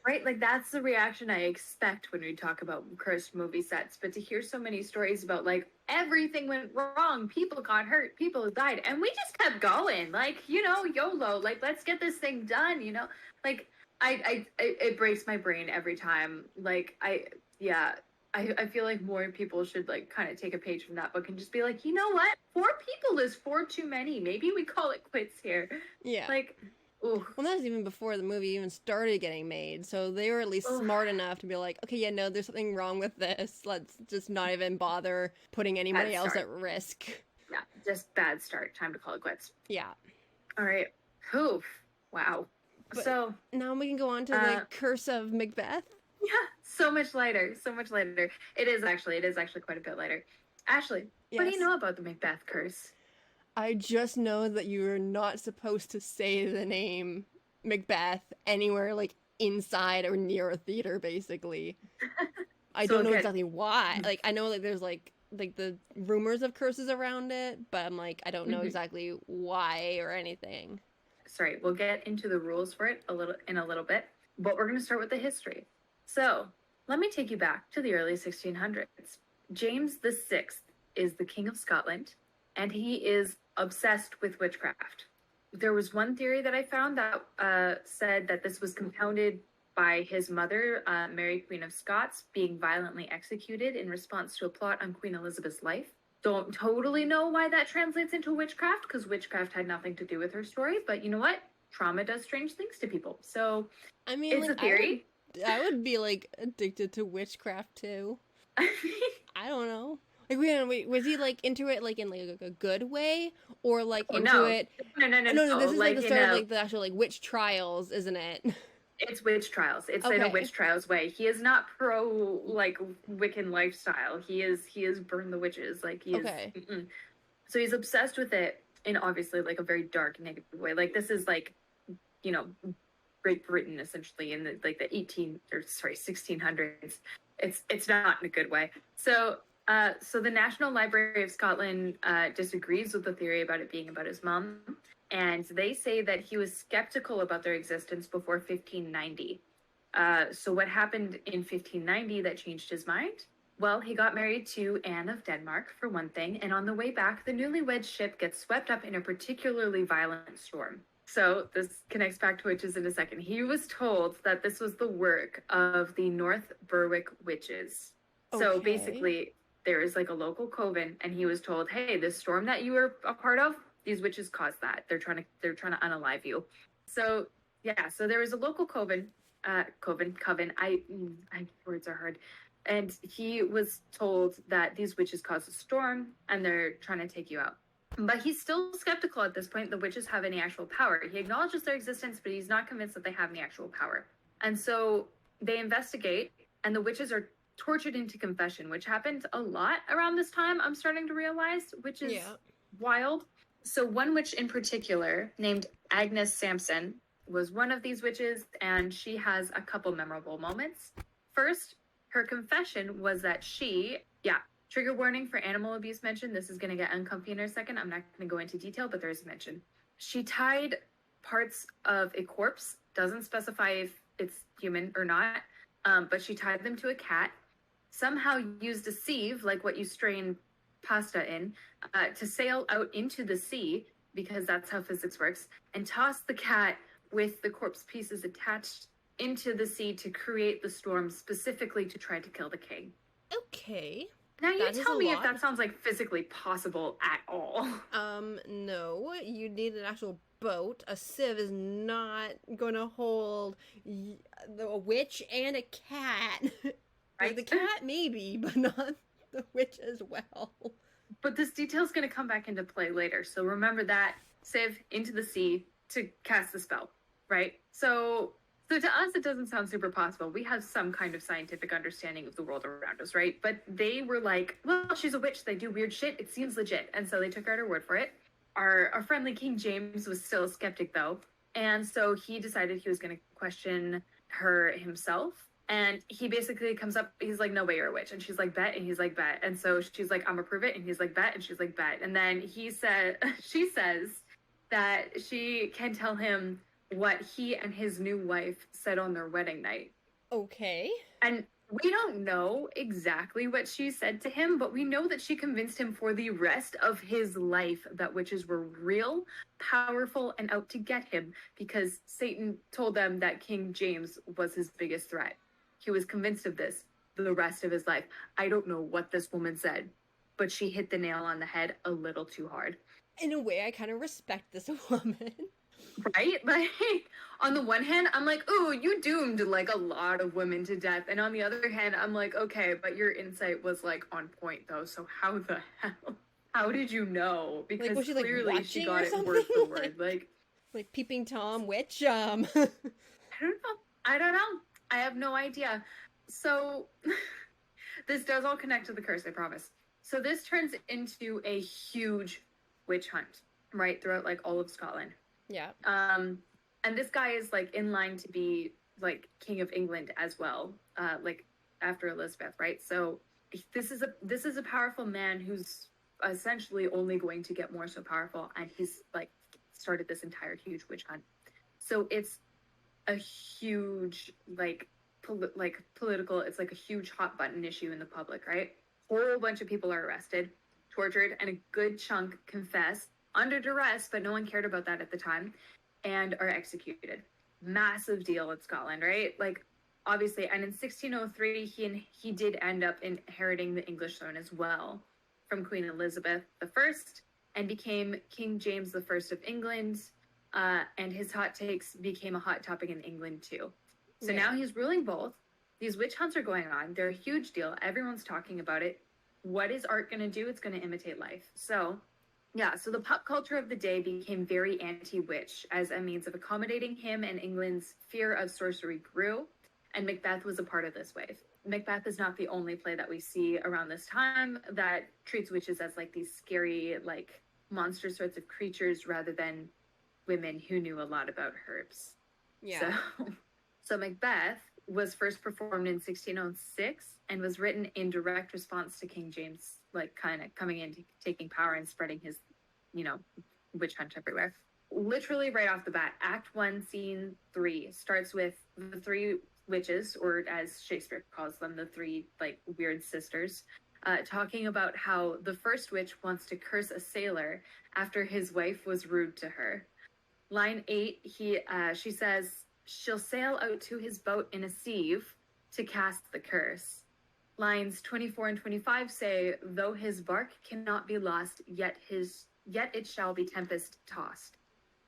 right, like that's the reaction I expect when we talk about cursed movie sets. But to hear so many stories about like everything went wrong, people got hurt, people died, and we just kept going, like, you know, YOLO, like let's get this thing done, you know, like it breaks my brain every time. Like I feel like more people should like kind of take a page from that book and just be like, you know what, four people is four too many. Maybe we call it quits here. Yeah. Like. Ooh. Well, that was even before the movie even started getting made, so they were at least smart enough to be like, okay, yeah, no, there's something wrong with this. Let's just not even bother putting anybody else at risk. Yeah, just bad start. Time to call it quits. Yeah. All right. Oof. Wow. But so now we can go on to the Curse of Macbeth. Yeah, so much lighter. So much lighter. It is actually quite a bit lighter. Ashley, what do you know about the Macbeth curse? I just know that you're not supposed to say the name Macbeth anywhere like inside or near a theater, basically. I don't know exactly why. Like, I know like there's like like the rumors of curses around it, but I'm like, I don't know exactly why or anything. Sorry, we'll get into the rules for it in a little bit, but we're going to start with the history. So let me take you back to the early 1600s. James VI is the King of Scotland, and he is obsessed with witchcraft. There was one theory that I found that said that this was compounded by his mother, Mary Queen of Scots, being violently executed in response to a plot on Queen Elizabeth's life. Don't totally know why that translates into witchcraft, because witchcraft had nothing to do with her story, but you know what? Trauma does strange things to people. So, I mean, it's like, a theory. I would be, like, addicted to witchcraft, too. I don't know. Like, wait, was he, like, into it, like, in, like, a good way? Or, like, into it... No, this is, like, the start of, like, the actual, like, witch trials, isn't it? It's witch trials. It's in a witch trials way. He is not pro, like, Wiccan lifestyle. He is burn the witches. Like, he is... So he's obsessed with it in, obviously, like, a very dark, negative way. Like, this is, like, you know, Great Britain, essentially, in the, like, the 1600s. It's not in a good way. So the National Library of Scotland disagrees with the theory about it being about his mom, and they say that he was skeptical about their existence before 1590. So what happened in 1590 that changed his mind? Well, he got married to Anne of Denmark, for one thing, and on the way back, the newlywed ship gets swept up in a particularly violent storm. So this connects back to witches in a second. He was told that this was the work of the North Berwick witches. So basically, there is like a local coven, and he was told, "Hey, this storm that you were a part of, these witches caused that. They're trying to unalive you." So yeah, so there was a local coven. Words are hard. And he was told that these witches caused a storm, and they're trying to take you out. But he's still skeptical at this point the witches have any actual power. He acknowledges their existence, but he's not convinced that they have any actual power. And so they investigate, and the witches are tortured into confession, which happened a lot around this time, I'm starting to realize, which is wild. So one witch in particular, named Agnes Sampson, was one of these witches, and she has a couple memorable moments. First, her confession was that trigger warning for animal abuse mention. This is going to get uncomfy in a second. I'm not going to go into detail, but there is a mention. She tied parts of a corpse, doesn't specify if it's human or not, but she tied them to a cat, somehow used a sieve, like what you strain pasta in, to sail out into the sea, because that's how physics works, and tossed the cat with the corpse pieces attached into the sea to create the storm, specifically to try to kill the king. Okay. Now you tell me if that sounds like physically possible at all. No. You need an actual boat. A sieve is not going to hold a witch and a cat. Right? The cat maybe, but not the witch as well. But this detail's going to come back into play later. So remember that sieve into the sea to cast the spell, right? So to us, it doesn't sound super possible. We have some kind of scientific understanding of the world around us, right? But they were like, well, she's a witch. They do weird shit. It seems legit. And so they took her at her word for it. Our friendly King James was still a skeptic, though. And so he decided he was going to question her himself. And he basically comes up, he's like, "No way, you're a witch." And she's like, "Bet." And he's like, "Bet." And so she's like, "I'm gonna prove it." And he's like, "Bet." And she's like, "Bet." And then she says that she can tell him what he and his new wife said on their wedding night. Okay. And we don't know exactly what she said to him, but we know that she convinced him for the rest of his life that witches were real, powerful, and out to get him, because Satan told them that King James was his biggest threat. He was convinced of this the rest of his life. I don't know what this woman said, but she hit the nail on the head a little too hard. In a way, I kind of respect this woman. Right? Like, on the one hand, I'm like, "Ooh, you doomed, like, a lot of women to death." And on the other hand, I'm like, "Okay, but your insight was, like, on point, though. So how the hell? How did you know?" Because like, was she, clearly like, she got it word for word. Like peeping Tom witch? I don't know. I have no idea. So this does all connect to the curse, I promise. So this turns into a huge witch hunt, right? Throughout, like, all of Scotland. Yeah. And this guy is, like, in line to be, like, King of England as well, like, after Elizabeth, right? So this is a powerful man who's essentially only going to get more so powerful, and he's like started this entire huge witch hunt. So it's a huge political, it's like a huge hot button issue in the public, right? Whole bunch of people are arrested, tortured, and a good chunk confess under duress, but no one cared about that at the time, and are executed. Massive deal in Scotland, right? Like, obviously, and in 1603 he did end up inheriting the English throne as well from Queen Elizabeth I, and became King James I of England. And his hot takes became a hot topic in England too. So now he's ruling both. These witch hunts are going on. They're a huge deal. Everyone's talking about it. What is art going to do? It's going to imitate life. So, yeah, so the pop culture of the day became very anti-witch as a means of accommodating him, and England's fear of sorcery grew. And Macbeth was a part of this wave. Macbeth is not the only play that we see around this time that treats witches as like these scary, like monster sorts of creatures rather than women who knew a lot about herbs. Yeah. So Macbeth was first performed in 1606 and was written in direct response to King James, like kind of coming in, taking power and spreading his, witch hunt everywhere. Literally right off the bat, Act 1, Scene 3 starts with the three witches, or as Shakespeare calls them, the three like weird sisters, talking about how the first witch wants to curse a sailor after his wife was rude to her. Line 8, she says she'll sail out to his boat in a sieve to cast the curse. Lines 24 and 25 say, though his bark cannot be lost, yet it shall be tempest tossed.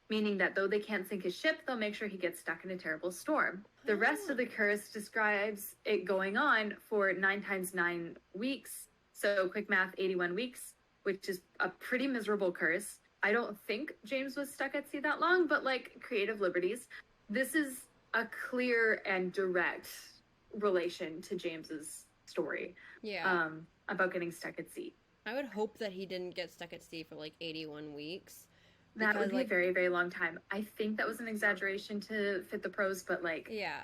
Meaning that though they can't sink his ship, they'll make sure he gets stuck in a terrible storm. The rest of the curse describes it going on for 9 times 9 weeks. So quick math, 81 weeks, which is a pretty miserable curse. I don't think James was stuck at sea that long, but like creative liberties. This is a clear and direct relation to James's story. Yeah. About getting stuck at sea. I would hope that he didn't get stuck at sea for like 81 weeks. That would be a very, very long time. I think that was an exaggeration to fit the prose, but like, yeah.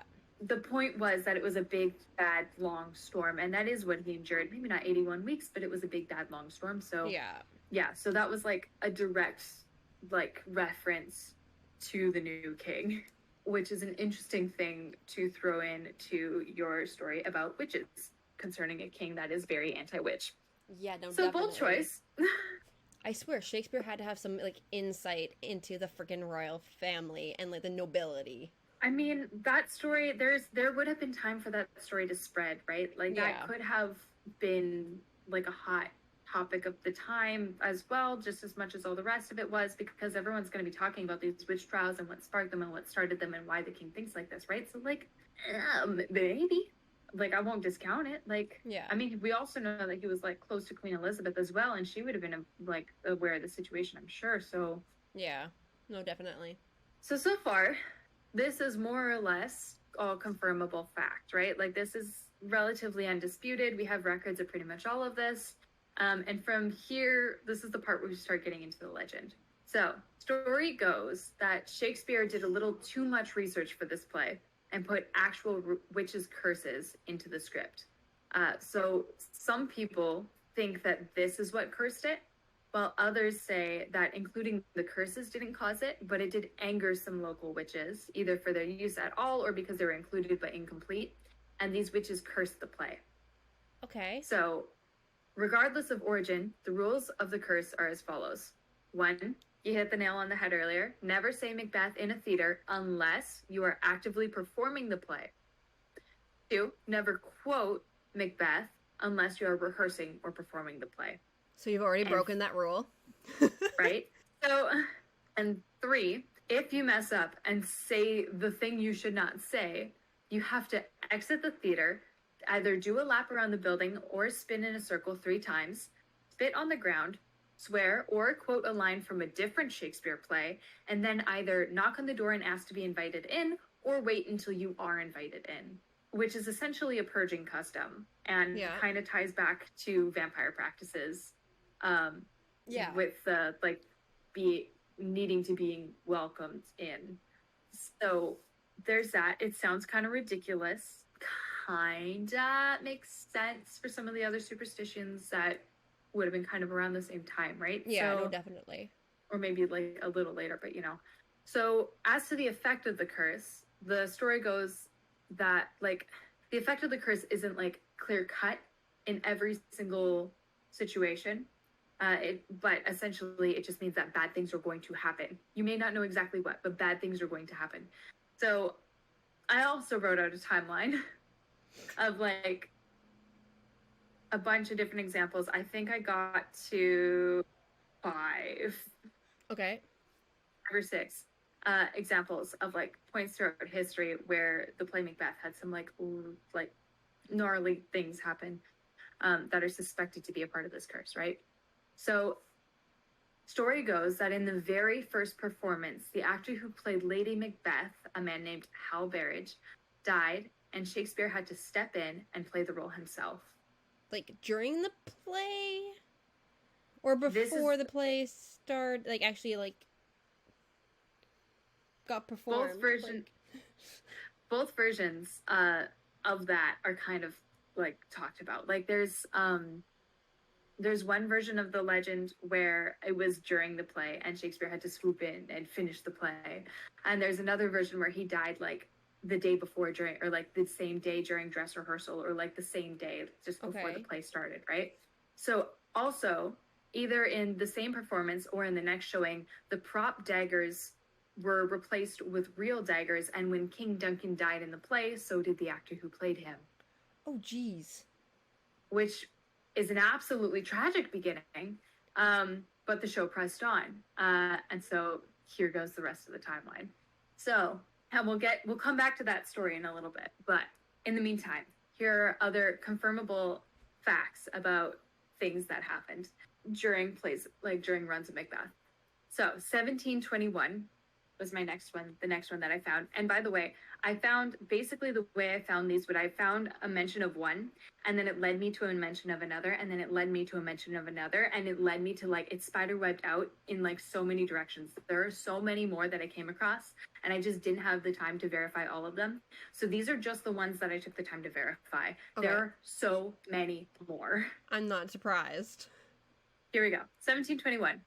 The point was that it was a big, bad, long storm, and that is what he endured. Maybe not 81 weeks, but it was a big, bad, long storm. So yeah, so that was like a direct like reference to the new king, which is an interesting thing to throw in to your story about witches concerning a king that is very anti-witch. Yeah, no, so definitely. Bold choice. I swear Shakespeare had to have some like insight into the freaking royal family and like the nobility. I mean, that story, there would have been time for that story to spread, right? Like that could have been like a hot topic of the time as well, just as much as all the rest of it was, because everyone's going to be talking about these witch trials and what sparked them and what started them and why the king thinks like this, right? So like, maybe, like I won't discount it. Like, I mean, we also know that he was like close to Queen Elizabeth as well, and she would have been like aware of the situation, I'm sure. So yeah, no, definitely. So far, this is more or less all confirmable fact, right? Like this is relatively undisputed. We have records of pretty much all of this. And from here, this is the part where we start getting into the legend. So, story goes that Shakespeare did a little too much research for this play and put actual witches' curses into the script. So, some people think that this is what cursed it, while others say that including the curses didn't cause it, but it did anger some local witches, either for their use at all or because they were included but incomplete. And these witches cursed the play. Okay. So, regardless of origin, the rules of the curse are as follows. 1, you hit the nail on the head earlier. Never say Macbeth in a theater unless you are actively performing the play. 2, never quote Macbeth unless you are rehearsing or performing the play. So you've already broken that rule. Right? So, and 3, if you mess up and say the thing you should not say, you have to exit the theater, either do a lap around the building or spin in a circle 3 times, spit on the ground, swear, or quote a line from a different Shakespeare play, and then either knock on the door and ask to be invited in, or wait until you are invited in, which is essentially a purging custom and kind of ties back to vampire practices. With be needing to being welcomed in. So there's that. It sounds kind of ridiculous, kinda makes sense for some of the other superstitions that would have been kind of around the same time, right? Yeah, no, definitely. Or maybe like a little later, but So as to the effect of the curse, the story goes that like the effect of the curse isn't like clear cut in every single situation. But essentially it just means that bad things are going to happen. You may not know exactly what, but bad things are going to happen. So I also wrote out a timeline of like a bunch of different examples. I think I got to 5. Okay. 5 or 6 examples of like points throughout history where the play Macbeth had some like gnarly things happen that are suspected to be a part of this curse, right? So story goes that in the very first performance, the actor who played Lady Macbeth, a man named Hal Berridge, died, and Shakespeare had to step in and play the role himself. Like during the play? Or before the play started, like actually like got performed? Both versions of that are kind of like talked about. Like there's one version of the legend where it was during the play and Shakespeare had to swoop in and finish the play. And there's another version where he died like the day before during, or like the same day during dress rehearsal, or like the same day just before the play started, right? So also, either in the same performance or in the next showing, the prop daggers were replaced with real daggers, and when King Duncan died in the play, so did the actor who played him. Oh, geez. Which is an absolutely tragic beginning, but the show pressed on. And so here goes the rest of the timeline. So, and we'll come back to that story in a little bit, but in the meantime, here are other confirmable facts about things that happened during plays, like during runs of Macbeth. So 1721 was the next one that I found. And by the way, I found basically the way I found these, I found a mention of one, and then it led me to a mention of another, and then it led me to a mention of another, and it led me to like, it spiderwebbed out in like so many directions. There are so many more that I came across, and I just didn't have the time to verify all of them. So these are just the ones that I took the time to verify. Okay. There are so many more. I'm not surprised. Here we go. 1721.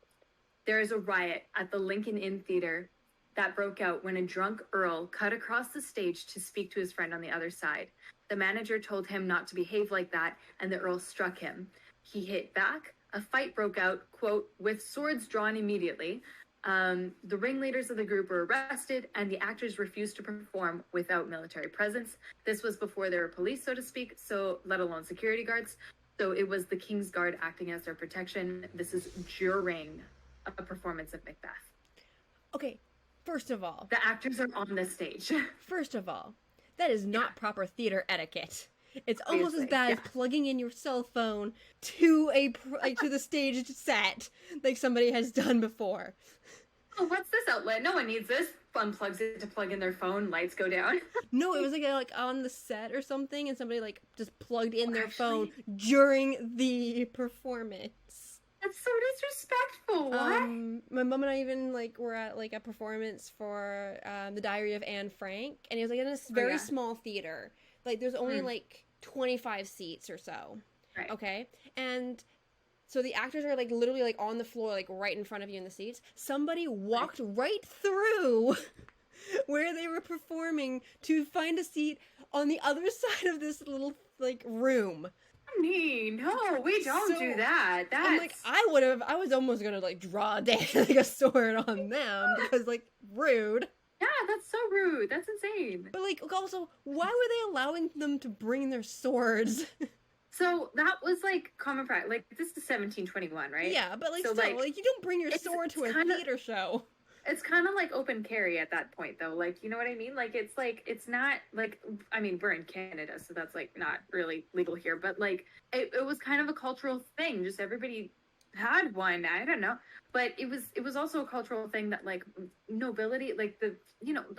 There is a riot at the Lincoln Inn Theater that broke out when a drunk earl cut across the stage to speak to his friend on the other side. The manager told him not to behave like that, and the earl struck him. He hit back. A fight broke out, quote, with swords drawn immediately. The ringleaders of the group were arrested, and the actors refused to perform without military presence. This was before there were police, so to speak, so let alone security guards. So it was the King's Guard acting as their protection. This is during a performance of Macbeth. Okay. First of all, the actors are on the stage. First of all, that is not proper theater etiquette. It's almost as bad as plugging in your cell phone to to the stage set, like somebody has done before. Oh, what's this outlet? No one needs this. Unplugs it to plug in their phone. Lights go down. No, it was like on the set or something, and somebody like just plugged in their phone during the performance. That's so disrespectful. What? My mom and I even like were at like a performance for The Diary of Anne Frank, and it was like in this very small theater. Like there's only like 25 seats or so. Right. Okay, and so the actors are like literally like on the floor, like right in front of you in the seats. Somebody walked right through where they were performing to find a seat on the other side of this little like room. No, we don't do that. That's... I'm like, I was almost gonna like draw like a sword on them because like rude. Yeah, that's so rude. That's insane. But like also, why were they allowing them to bring their swords? So that was like common practice. Like this is 1721, right? Yeah, but like so, still, like you don't bring your sword to a theater show. It's kind of like open carry at that point, though. Like, you know what I mean? Like, it's not like, I mean, we're in Canada, so that's like not really legal here, but like, it was kind of a cultural thing. Just everybody had one. I don't know, but it was also a cultural thing that like nobility, like the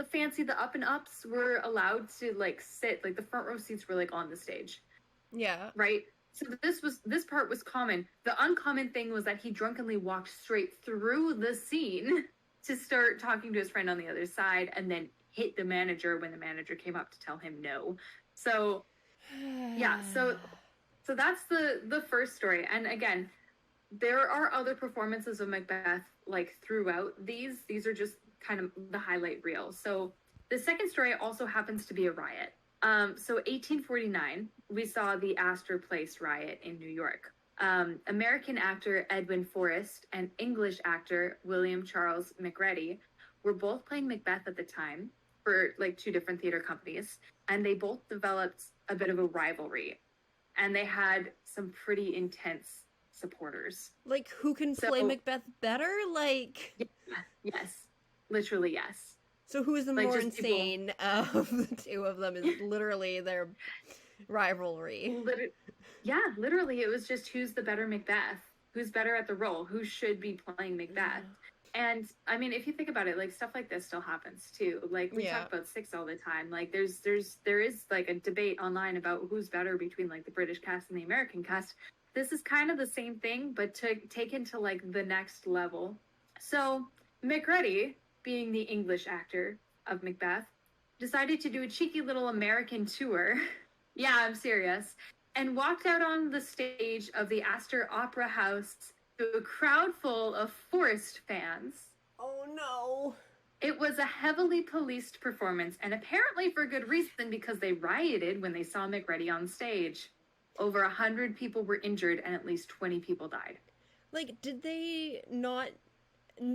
fancy, the up and ups were allowed to like sit, like the front row seats were like on the stage. Yeah. Right. So this part was common. The uncommon thing was that he drunkenly walked straight through the scene to start talking to his friend on the other side, and then hit the manager when the manager came up to tell him no. So Yeah, so that's the first story. And again, there are other performances of Macbeth like throughout these. These are just kind of the highlight reel. So the second story also happens to be a riot. So 1849, we saw the Astor Place riot in New York. American actor Edwin Forrest and English actor William Charles McReady were both playing Macbeth at the time for like two different theater companies, and they both developed a bit of a rivalry, and they had some pretty intense supporters. Like, who can play Macbeth better? Like, yeah, yes, literally yes. So who is the like more insane of the two of them? Is literally their rivalry. Literally, it was just who's the better Macbeth, who's better at the role, who should be playing Macbeth. And I mean, if you think about it, like stuff like this still happens too. Like we talk about Six all the time. Like there is like a debate online about who's better between like the British cast and the American cast. This is kind of the same thing, but taken to like the next level. So McReady, being the English actor of Macbeth, decided to do a cheeky little American tour. Yeah, I'm serious. And walked out on the stage of the Astor Opera House to a crowd full of Forrest fans. Oh no. It was a heavily policed performance, and apparently for good reason, because they rioted when they saw McReady on stage. Over 100 people were injured and at least 20 people died. Like, did they not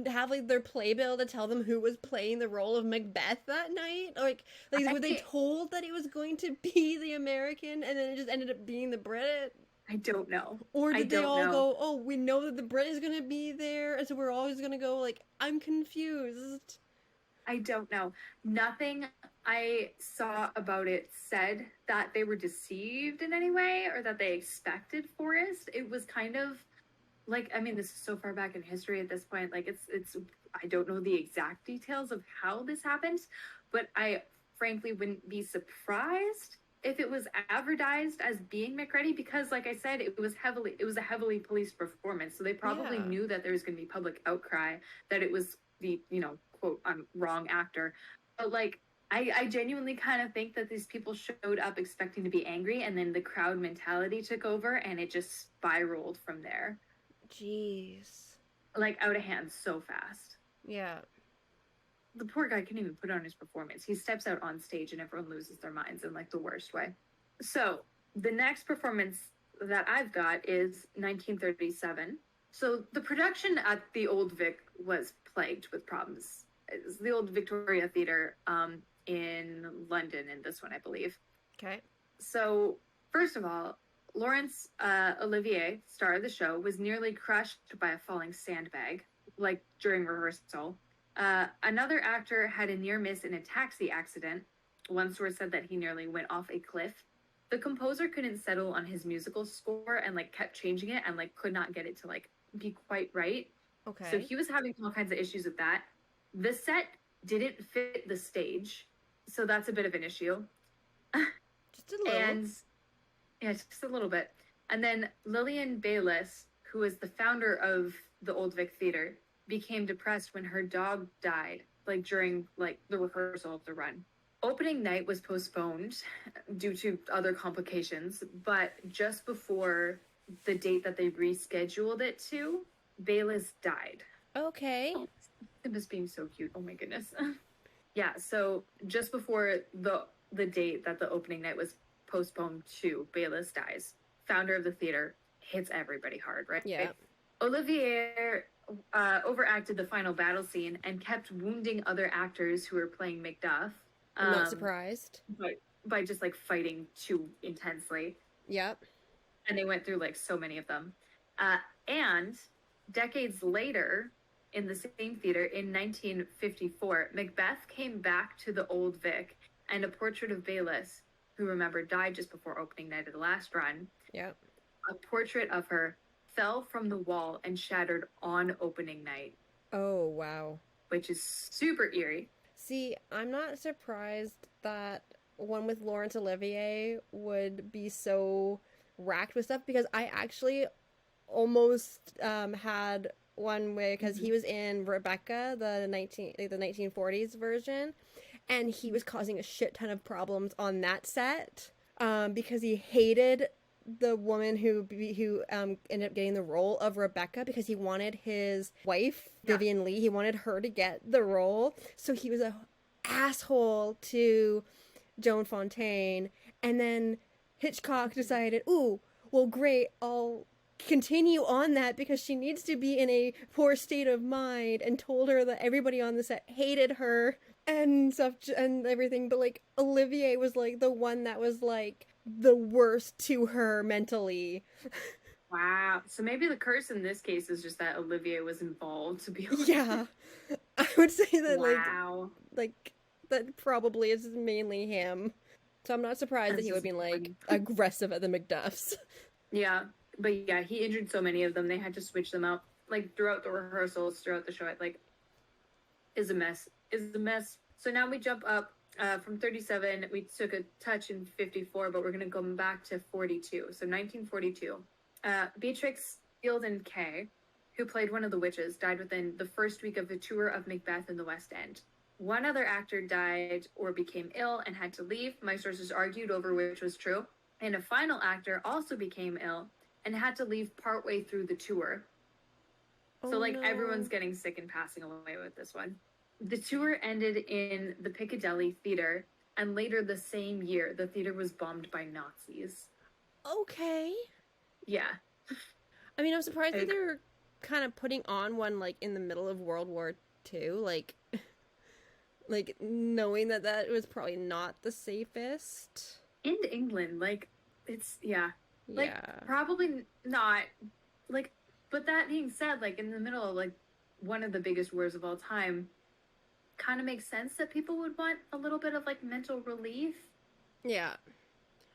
have like their playbill to tell them who was playing the role of Macbeth that night? Like were they told that it was going to be the American and then it just ended up being the Brit? I don't know. Or did they all go, oh, we know that the Brit is going to be there, and so we're always going to go, like, I'm confused. I don't know. Nothing I saw about it said that they were deceived in any way or that they expected Forrest. It was kind of like, I mean, this is so far back in history at this point. Like, it's I don't know the exact details of how this happened, but I frankly wouldn't be surprised if it was advertised as being McReady, because like I said, it was a heavily policed performance. So they probably knew that there was going to be public outcry, that it was the, quote, wrong actor. But like, I genuinely kind of think that these people showed up expecting to be angry, and then the crowd mentality took over and it just spiraled from there. Jeez. Like out of hand so fast. Yeah. The poor guy couldn't even put on his performance. He steps out on stage and everyone loses their minds in like the worst way. So the next performance that I've got is 1937. So the production at the Old Vic was plagued with problems. It's the Old Victoria Theatre in London in this one, I believe. Okay. So first of all, Laurence Olivier, star of the show, was nearly crushed by a falling sandbag, like during rehearsal. Another actor had a near miss in a taxi accident. One source said that he nearly went off a cliff. The composer couldn't settle on his musical score and like kept changing it and like could not get it to like be quite right. Okay. So he was having all kinds of issues with that. The set didn't fit the stage, so that's a bit of an issue. Just a little. And yeah, just a little bit. And then Lillian Bayliss, who is the founder of the Old Vic Theatre, became depressed when her dog died, like during like the rehearsal of the run. Opening night was postponed due to other complications, but just before the date that they rescheduled it to, Bayliss died. Okay. Oh, it was being so cute. Oh my goodness. Yeah, so just before the date that the opening night was postponed to, Bayliss dies. Founder of the theater, hits everybody hard, right? Yeah. Olivier overacted the final battle scene and kept wounding other actors who were playing Macduff. I'm not surprised. By just like fighting too intensely. Yep. And they went through like so many of them. And decades later, in the same theater, in 1954, Macbeth came back to the Old Vic, and a portrait of Bayliss, who remember died just before opening night of the last run. Yep. A portrait of her fell from the wall and shattered on opening night. Oh, wow. Which is super eerie. See, I'm not surprised that one with Laurence Olivier would be so racked with stuff, because I actually almost had one way, because he was in Rebecca, the 1940s version, and he was causing a shit ton of problems on that set. because he hated the woman who ended up getting the role of Rebecca because he wanted his wife, Yeah. Vivian Lee, he wanted her to get the role. So he was a asshole to Joan Fontaine. And then Hitchcock decided, ooh, well, great, I'll continue on that because she needs to be in a poor state of mind, and told her that everybody on the set hated her and stuff and everything. But like Olivier was like the one that was like the worst to her mentally. Wow. So maybe the curse in this case is just that Olivier was involved, to be honest. Yeah, I would say that Wow. like that probably is mainly him. So I'm not surprised that This he would is be like funny. aggressive at the Macduffs. Yeah. But yeah, he injured so many of them, they had to switch them out. Like throughout the rehearsals, throughout the show, it like is a mess. Is a mess. So now we jump up from 37. We took a touch in 54, but we're going to go back to 42. So 1942. Beatrix Fielding Kay, who played one of the witches, died within the first week of the tour of Macbeth in the West End. One other actor died or became ill and had to leave. My sources argued over which was true. And a final actor also became ill and had to leave partway through the tour. So, like, no. everyone's getting sick and passing away with this one. The tour ended in the Piccadilly Theatre, and later the same year, the theater was bombed by Nazis. Okay. Yeah. I mean, I'm surprised that they were kind of putting on one like in the middle of World War II, like knowing that that was probably not the safest. In England, like, it's, yeah. Like, Yeah. probably not. Like, but that being said, like, in the middle of, like, one of the biggest wars of all time, kind of makes sense that people would want a little bit of, like, mental relief. Yeah.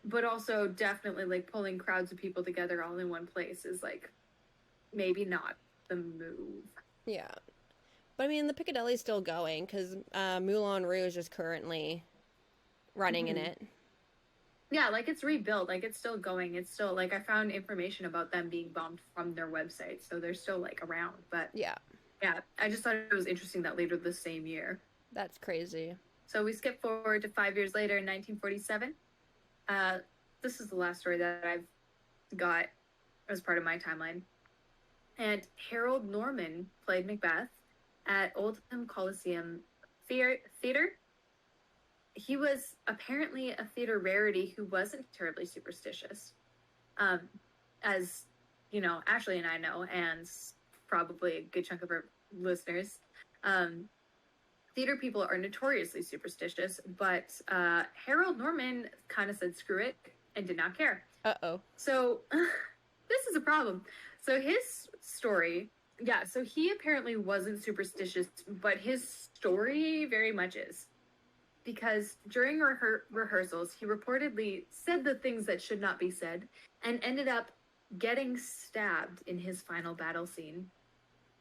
But also definitely, like, pulling crowds of people together all in one place is, like, maybe not the move. Yeah. But I mean, the Piccadilly's still going because Moulin Rouge is currently running in it. Yeah, like, it's rebuilt. Like, it's still going. It's still, like, I found information about them being bombed from their website. So they're still, like, around. But yeah, I just thought it was interesting that later the same year. That's crazy. So we skip forward to 5 years later in 1947. This is the last story that I've got as part of my timeline. And Harold Norman played Macbeth at Oldham Coliseum Theater. He was apparently a theater rarity who wasn't terribly superstitious. As, you know, Ashley and I know, and probably a good chunk of our listeners, theater people are notoriously superstitious, but Harold Norman kind of said screw it and did not care. Uh-oh. So this is a problem. So his story, yeah, so he apparently wasn't superstitious, but his story very much is. Because during rehearsals, he reportedly said the things that should not be said and ended up getting stabbed in his final battle scene.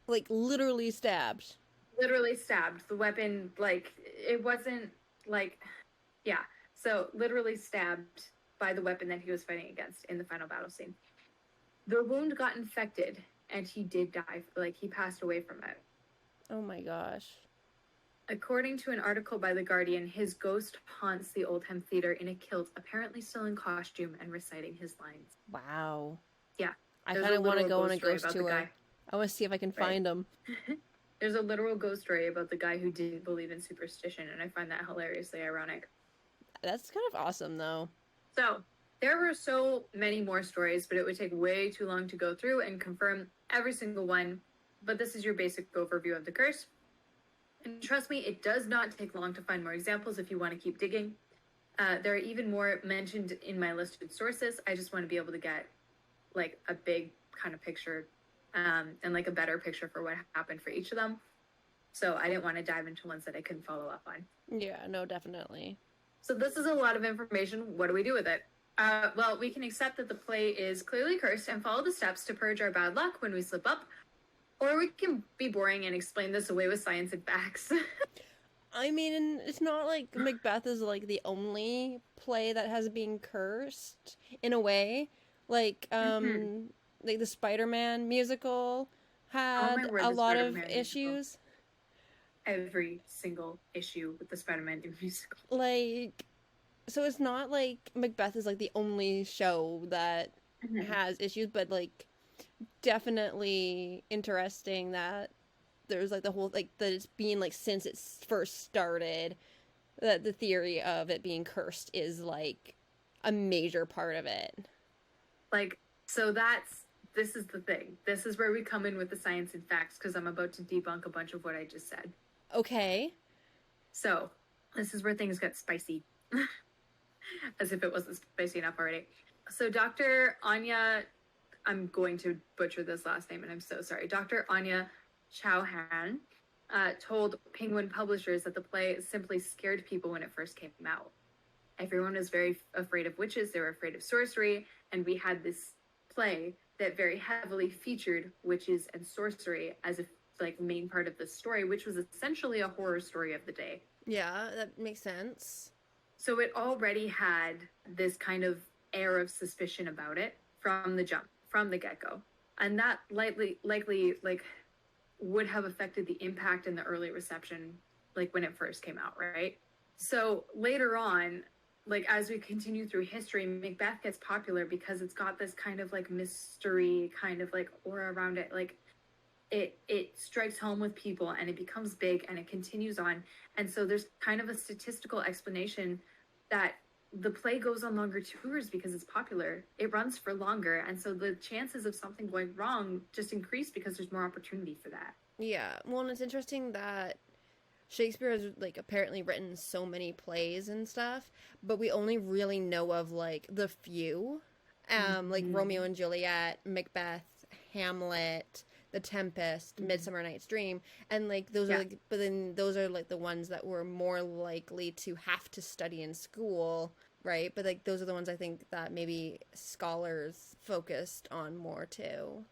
Like, literally stabbed. Literally stabbed. The weapon, like, it wasn't, like, yeah. So, literally stabbed by the weapon that he was fighting against in the final battle scene. The wound got infected, and he did die. Like, he passed away from it. Oh my gosh. According to an article by The Guardian, his ghost haunts the Oldham Theatre in a kilt, apparently still in costume and reciting his lines. Wow. Yeah. I kind of want to go on a ghost tour. I want to see if I can find him. There's a literal ghost story about the guy who didn't believe in superstition, and I find that hilariously ironic. That's kind of awesome, though. So, there were so many more stories, but it would take way too long to go through and confirm every single one. But this is your basic overview of the curse. And trust me, it does not take long to find more examples if you want to keep digging. There are even more mentioned in my listed sources. I just want to be able to get like a big kind of picture and like a better picture for what happened for each of them. So I didn't want to dive into ones that I couldn't follow up on. Yeah, no, definitely. So this is a lot of information. What do we do with it? Well, we can accept that the play is clearly cursed and follow the steps to purge our bad luck when we slip up. Or we can be boring and explain this away with science and facts. I mean, it's not like Macbeth is like the only play that has been cursed in a way. Like, like the Spider-Man musical had a lot of issues. Every single issue with the Spider-Man musical. Like, So it's not like Macbeth is like the only show that Mhm. has issues, but like definitely interesting that there's like the whole like that it's being like since it first started that the theory of it being cursed is like a major part of it. Like, so this is the thing. This is where we come in with the science and facts because I'm about to debunk a bunch of what I just said. Okay. So, this is where things get spicy, as if it wasn't spicy enough already. So, Dr. Anya, I'm going to butcher this last name and I'm so sorry. Dr. Anya Chauhan told Penguin Publishers that the play simply scared people when it first came out. Everyone was very afraid of witches, they were afraid of sorcery, and we had this play that very heavily featured witches and sorcery as a like main part of the story, which was essentially a horror story of the day. Yeah, that makes sense. So it already had this kind of air of suspicion about it from the jump, from the get-go. And that likely like would have affected the impact and the early reception like when it first came out, right? So later on, like as we continue through history, Macbeth gets popular because it's got this kind of like mystery kind of like aura around it. Like it strikes home with people and it becomes big and it continues on. And so there's kind of a statistical explanation that the play goes on longer tours because it's popular. It runs for longer. And so the chances of something going wrong just increase because there's more opportunity for that. Yeah. Well, and it's interesting that Shakespeare has like apparently written so many plays and stuff, but we only really know of like the few, like Romeo Mm-hmm. and Juliet, Macbeth, Hamlet, The Tempest, Mm-hmm. Midsummer Night's Dream, and like those are Yeah. like, but then those are like the ones that were more likely to have to study in school, right? But like those are the ones I think that maybe scholars focused on more too.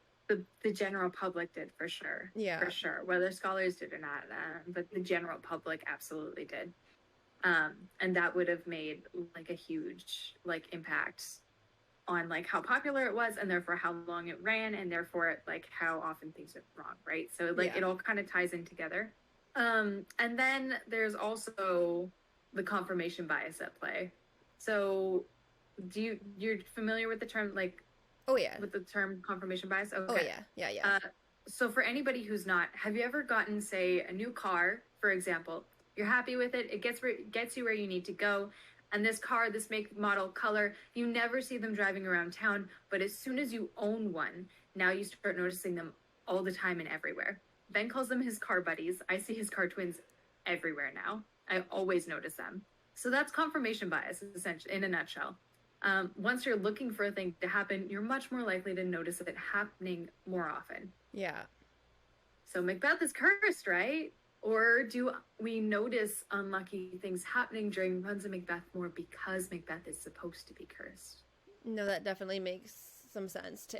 The general public did for Yeah, sure, whether scholars did or not, but the general public absolutely did. And that would have made like a huge like impact on like how popular it was and therefore how long it ran and therefore like how often things went wrong, right? So like yeah. it all kind of ties in together. And then there's also the confirmation bias at play. So you're familiar with the term like Oh yeah. with the term confirmation bias? Oh Okay. yeah. Yeah, yeah. Uh, so for anybody who's not, have you ever gotten, say, a new car, for example? You're happy with it. It gets you where you need to go. And this car, this make, model, color, you never see them driving around town. But as soon as you own one, now you start noticing them all the time and everywhere. Ben calls them his car buddies. I see his car twins everywhere now. I always notice them. So that's confirmation bias, essentially, in a nutshell. Once you're looking for a thing to happen, you're much more likely to notice it happening more often. Yeah. So Macbeth is cursed, right? Or do we notice unlucky things happening during runs of Macbeth more because Macbeth is supposed to be cursed? No, that definitely makes some sense too.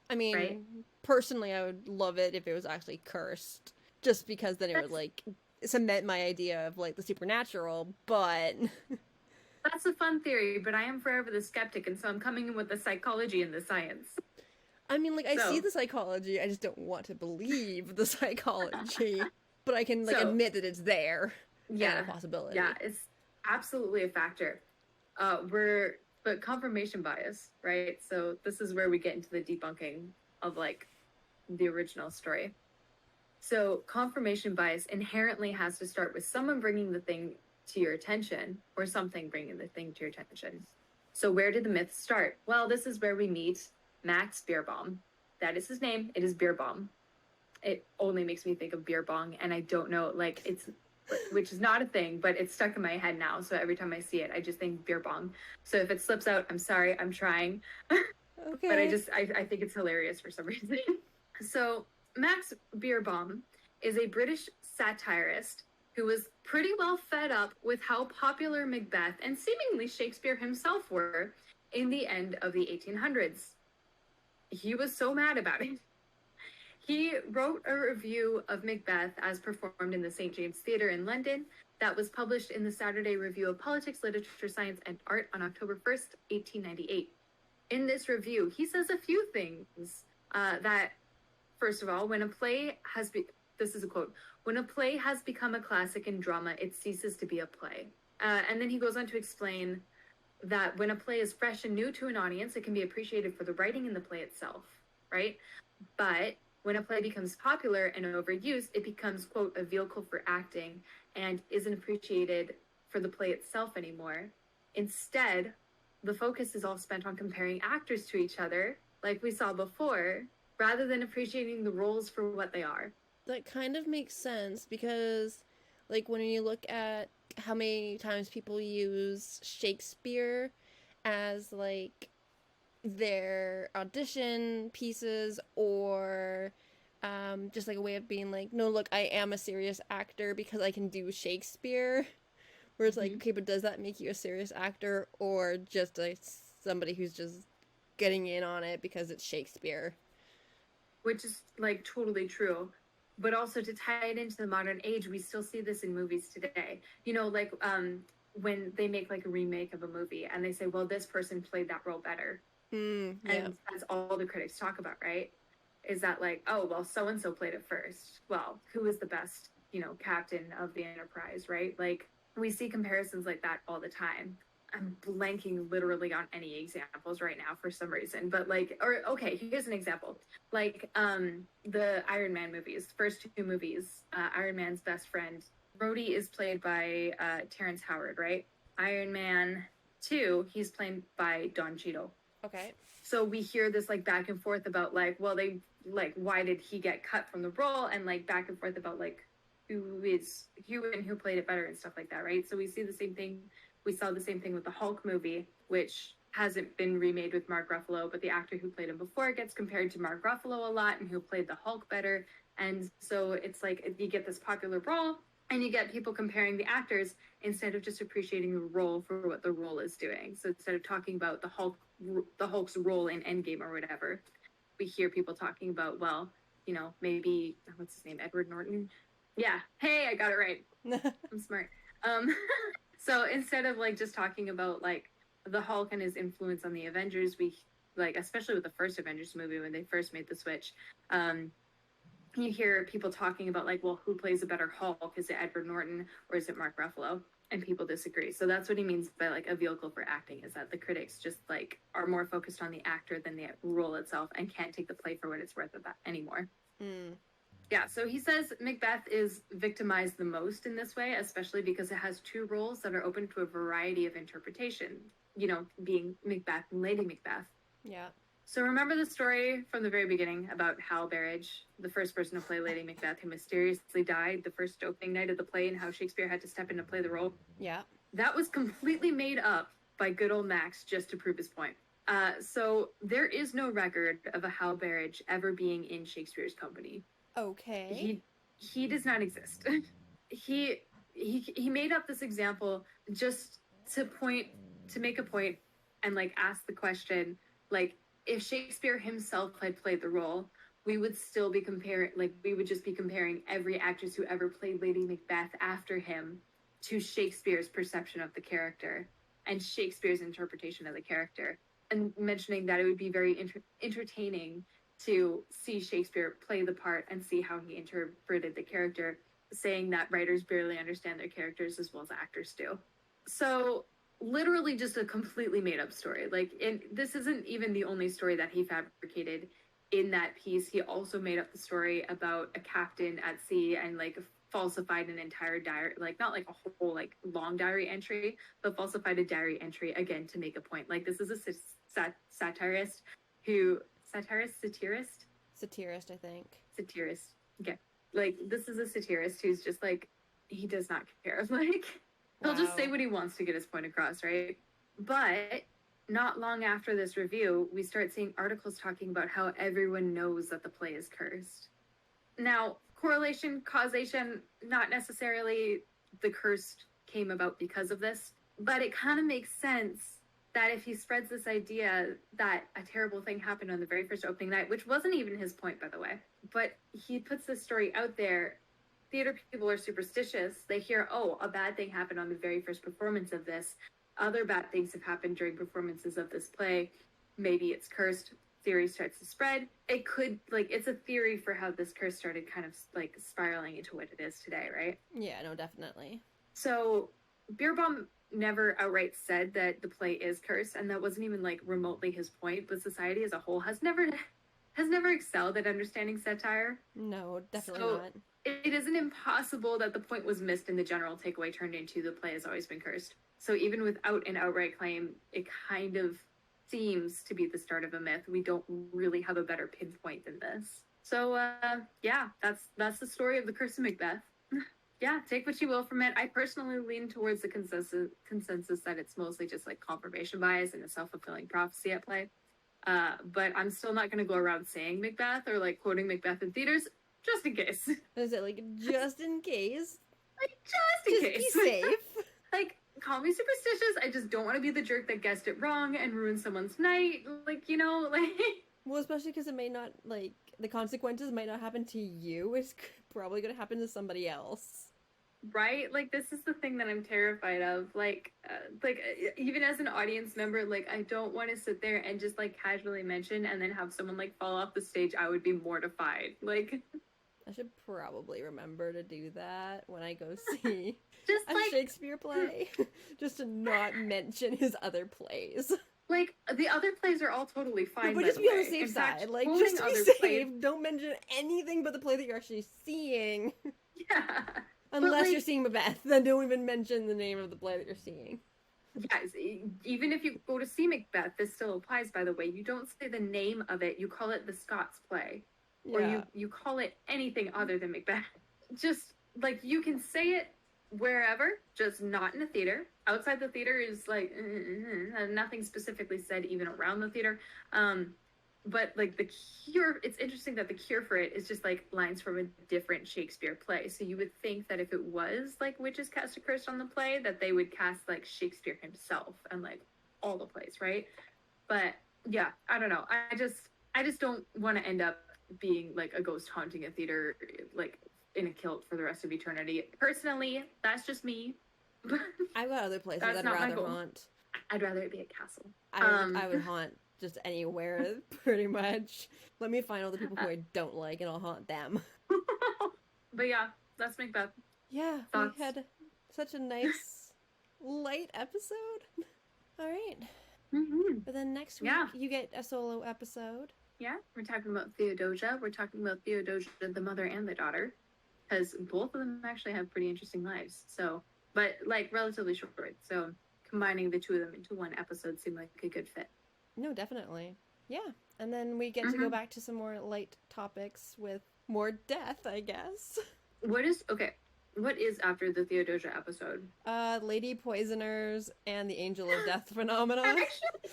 I Right? mean, personally, I would love it if it was actually cursed, just because then it would That's like cement my idea of like the supernatural. But that's a fun theory, but I am forever the skeptic, and so I'm coming in with the psychology and the science. I mean, like I see So, the psychology, I just don't want to believe the psychology. But I can like so admit that it's there and a yeah, yeah, possibility. it's absolutely a factor. But confirmation bias, right? So this is where we get into the debunking of like the original story. So confirmation bias inherently has to start with someone bringing the thing to your attention or something bringing the thing to your attention. So where did the myth start? Well, this is where we meet Max Beerbaum. That is his name. It is Beerbaum. It only makes me think of beer bong, and I don't know, like it's, which is not a thing, but it's stuck in my head now. So every time I see it, I just think beer bong. So if it slips out, I'm sorry, I'm trying, but Okay. I think it's hilarious for some reason. So Max Beerbaum is a British satirist who was pretty well fed up with how popular Macbeth and seemingly Shakespeare himself were in the end of the 1800s. He was so mad about it. He wrote a review of Macbeth as performed in the St. James Theatre in London that was published in the Saturday Review of Politics, Literature, Science, and Art on October 1st, 1898. In this review, he says a few things that, first of all, when a play has this is a quote, when a play has become a classic in drama, it ceases to be a play. And then he goes on to explain that when a play is fresh and new to an audience, it can be appreciated for the writing in the play itself, right? But when a play becomes popular and overused, it becomes, quote, a vehicle for acting and isn't appreciated for the play itself anymore. Instead, the focus is all spent on comparing actors to each other, like we saw before, rather than appreciating the roles for what they are. That kind of makes sense because, like, when you look at how many times people use Shakespeare as, like, their audition pieces or just like a way of being like, no, look, I am a serious actor because I can do Shakespeare. Where it's like, okay, but does that make you a serious actor or just like somebody who's just getting in on it because it's Shakespeare? Which is like totally true. But also to tie it into the modern age, we still see this in movies today. You know, like when they make like a remake of a movie and they say, well, this person played that role better. Yeah. And that's all the critics talk about, right? Is that like, oh, well, so and so played it first. Well, who is the best, you know, captain of the Enterprise, right? Like, we see comparisons like that all the time. I'm blanking literally on any examples right now for some reason, but like, or okay, here's an example. Like, the Iron Man movies, first two movies, Iron Man's best friend, Rhodey is played by Terrence Howard, right? Iron Man 2, he's played by Don Cheadle. Okay. So we hear this like back and forth about like, well, they like, why did he get cut from the role, and like back and forth about like who and who played it better and stuff like that, right? So we see the same thing. We saw the same thing with the Hulk movie, which hasn't been remade with Mark Ruffalo, but the actor who played him before gets compared to Mark Ruffalo a lot and who played the Hulk better. And so it's like you get this popular role and you get people comparing the actors instead of just appreciating the role for what the role is doing. So instead of talking about the Hulk's role in Endgame or whatever, we hear people talking about, well, you know, maybe what's his name, Edward Norton. Yeah, hey, I got it right. I'm smart. So instead of like just talking about like the Hulk and his influence on the Avengers, we like, especially with the first Avengers movie when they first made the switch, you hear people talking about like, well, who plays a better Hulk? Is it Edward Norton or is it Mark Ruffalo? And people disagree. So that's what he means by like a vehicle for acting, is that the critics just like are more focused on the actor than the role itself and can't take the play for what it's worth of that anymore. Yeah, so he says Macbeth is victimized the most in this way, especially because it has two roles that are open to a variety of interpretation, you know, being Macbeth and Lady Macbeth. Yeah. So remember the story from the very beginning about Hal Berridge, the first person to play Lady Macbeth, who mysteriously died the first opening night of the play, and how Shakespeare had to step in to play the role? Yeah. That was completely made up by good old Max just to prove his point. So there is no record of a Hal Berridge ever being in Shakespeare's company. Okay. He does not exist. he made up this example just to make a point and like ask the question, like, if Shakespeare himself had played the role, we would still be we would just be comparing every actress who ever played Lady Macbeth after him to Shakespeare's perception of the character and Shakespeare's interpretation of the character, and mentioning that it would be very entertaining to see Shakespeare play the part and see how he interpreted the character, saying that writers barely understand their characters as well as actors do. So literally just a completely made up story. Like, and this isn't even the only story that he fabricated in that piece. He also made up the story about a captain at sea and like falsified an entire diary, like not like a whole like long diary entry, but falsified a diary entry again to make a point. Like, this is a satirist, I think. Satirist. Okay. Like, this is a satirist who's just like, he does not care. Like, he'll just say what he wants to get his point across, right? But not long after this review, we start seeing articles talking about how everyone knows that the play is cursed. Now, correlation, causation, not necessarily the curse came about because of this, but it kind of makes sense that if he spreads this idea that a terrible thing happened on the very first opening night, which wasn't even his point, by the way, but he puts this story out there, theater people are superstitious. They hear, oh, a bad thing happened on the very first performance of this. Other bad things have happened during performances of this play. Maybe it's cursed. Theory starts to spread. It could, like, it's a theory for how this curse started kind of, like, spiraling into what it is today, right? Yeah, no, definitely. So Beerbaum never outright said that the play is cursed, and that wasn't even like remotely his point. But society as a whole has never excelled at understanding satire. No, definitely So not. it isn't impossible that the point was missed and the general takeaway turned into the play has always been cursed. So even without an outright claim, it kind of seems to be the start of a myth. We don't really have a better pinpoint than this. So yeah, that's the story of the Curse of Macbeth. Yeah, take what you will from it. I personally lean towards the consensus that it's mostly just like confirmation bias and a self-fulfilling prophecy at play. But I'm still not going to go around saying Macbeth or like quoting Macbeth in theaters, just in case. Is it like just in case? Like, just in case. Be safe. Like, call me superstitious. I just don't want to be the jerk that guessed it wrong and ruin someone's night. Like, you know, like. Well, especially because it may not, like, the consequences might not happen to you. It's probably going to happen to somebody else. Right? Like, this is the thing that I'm terrified of. Like, even as an audience member, like, I don't want to sit there and just, like, casually mention and then have someone, like, fall off the stage. I would be mortified. Like, I should probably remember to do that when I go see just a like Shakespeare play. Just to not mention his other plays. Like, the other plays are all totally fine. But by just the be on way. the safe In fact, side. Like, quoting just to be other safe. plays- Don't mention anything but the play that you're actually seeing. Yeah. Unless like, you're seeing Macbeth, then don't even mention the name of the play that you're seeing. Guys, even if you go to see Macbeth, this still applies, by the way. You don't say the name of it. You call it the Scots play. Yeah. Or you call it anything other than Macbeth. Just, like, you can say it wherever, just not in a theater. Outside the theater is, like, nothing specifically said even around the theater. But, like, the cure, it's interesting that the cure for it is just, like, lines from a different Shakespeare play. So you would think that if it was, like, witches cast a curse on the play, that they would cast, like, Shakespeare himself and, like, all the plays, right? But, yeah, I don't know. I just don't want to end up being, like, a ghost haunting a theater, like, in a kilt for the rest of eternity. Personally, that's just me. I've got other places That's I'd not my rather goal. haunt. I'd rather it be a castle. I would haunt just anywhere, pretty much. Let me find all the people who I don't like, and I'll haunt them. But yeah, that's Macbeth. Yeah, Thoughts? we had such a nice, light episode. All right. Mm-hmm. But then next week, Yeah. you get a solo episode. Yeah, we're talking about Theodosia. We're talking about Theodosia, the mother and the daughter, because both of them actually have pretty interesting lives. So, but like relatively short. So combining the two of them into one episode seemed like a good fit. No, definitely. Yeah. And then we get to go back to some more light topics with more death, I guess. What is after the Theodosia episode? Lady Poisoners and the Angel of Death phenomena. Actually,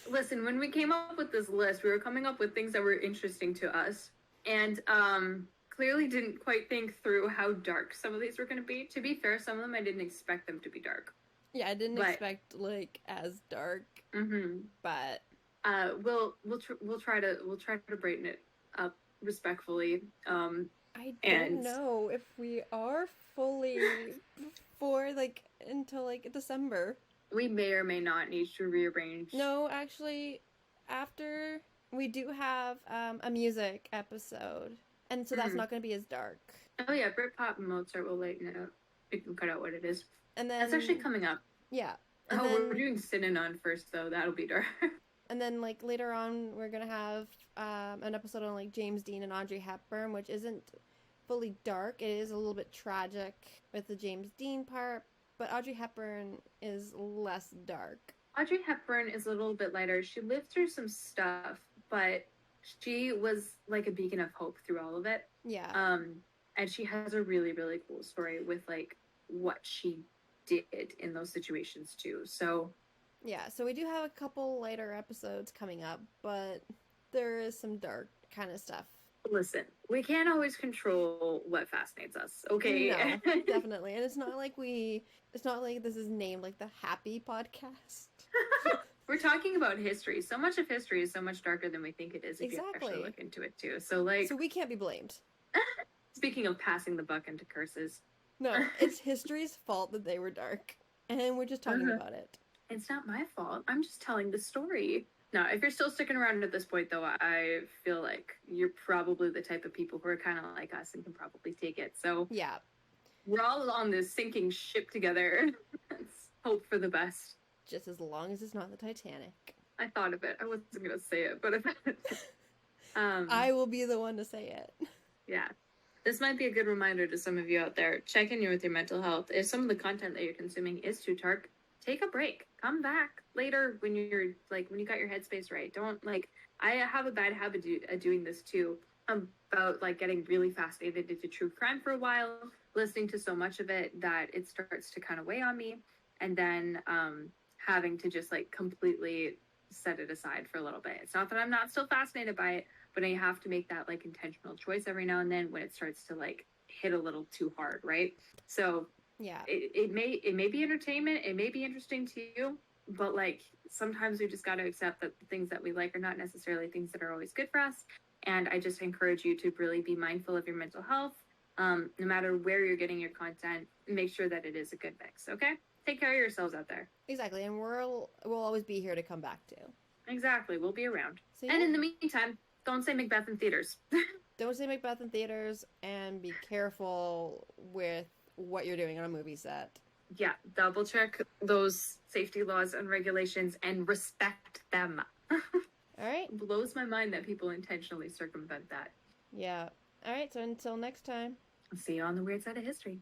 listen, when we came up with this list, we were coming up with things that were interesting to us, and clearly didn't quite think through how dark some of these were going to be. To be fair, some of them I didn't expect them to be dark. Yeah, I didn't expect like as dark, but we'll try to brighten it up respectfully. I don't know if we are fully for like until like December. We may or may not need to rearrange. No, actually, after we do have a music episode, and so that's not going to be as dark. Oh yeah, Britpop and Mozart will lighten it up. We can cut out what it is. And then that's actually coming up. Yeah. And we're doing Synanon first though. That'll be dark. And then like later on, we're gonna have an episode on like James Dean and Audrey Hepburn, which isn't fully dark. It is a little bit tragic with the James Dean part, but Audrey Hepburn is less dark. Audrey Hepburn is a little bit lighter. She lived through some stuff, but she was like a beacon of hope through all of it. Yeah. And she has a really, really cool story with like what she did in those situations too. So yeah, so we do have a couple lighter episodes coming up, but there is some dark kind of stuff. Listen, we can't always control what fascinates us, okay? No, definitely. And it's not like this is named like the Happy Podcast. We're talking about history. So much of history is so much darker than we think it is if you actually look into it too. So we can't be blamed. Speaking of passing the buck into curses. No, it's history's fault that they were dark. And we're just talking about it. It's not my fault. I'm just telling the story. No, if you're still sticking around at this point, though, I feel like you're probably the type of people who are kind of like us and can probably take it. So yeah. We're all on this sinking ship together. Let's hope for the best. Just as long as it's not the Titanic. I thought of it. I wasn't going to say it, but I will be the one to say it. Yeah. This might be a good reminder to some of you out there. Check in with your mental health. If some of the content that you're consuming is too dark, take a break. Come back later when you're like, when you got your headspace right. Don't like, I have a bad habit of doing this too, about like getting really fascinated into true crime for a while, listening to so much of it that it starts to kind of weigh on me. And then having to just like completely set it aside for a little bit. It's not that I'm not still fascinated by it, but I have to make that like intentional choice every now and then when it starts to like hit a little too hard, right? So yeah, it may be entertainment, it may be interesting to you, but like sometimes we just got to accept that the things that we like are not necessarily things that are always good for us. And I just encourage you to really be mindful of your mental health. No matter where you're getting your content, make sure that it is a good mix. Okay, take care of yourselves out there. Exactly, and we'll always be here to come back to. Exactly, we'll be around. So, and in the meantime, don't say Macbeth in theaters. Don't say Macbeth in theaters, and be careful with what you're doing on a movie set. Yeah, double check those safety laws and regulations and respect them. All right. It blows my mind that people intentionally circumvent that. Yeah. All right, so until next time. I'll see you on the weird side of history.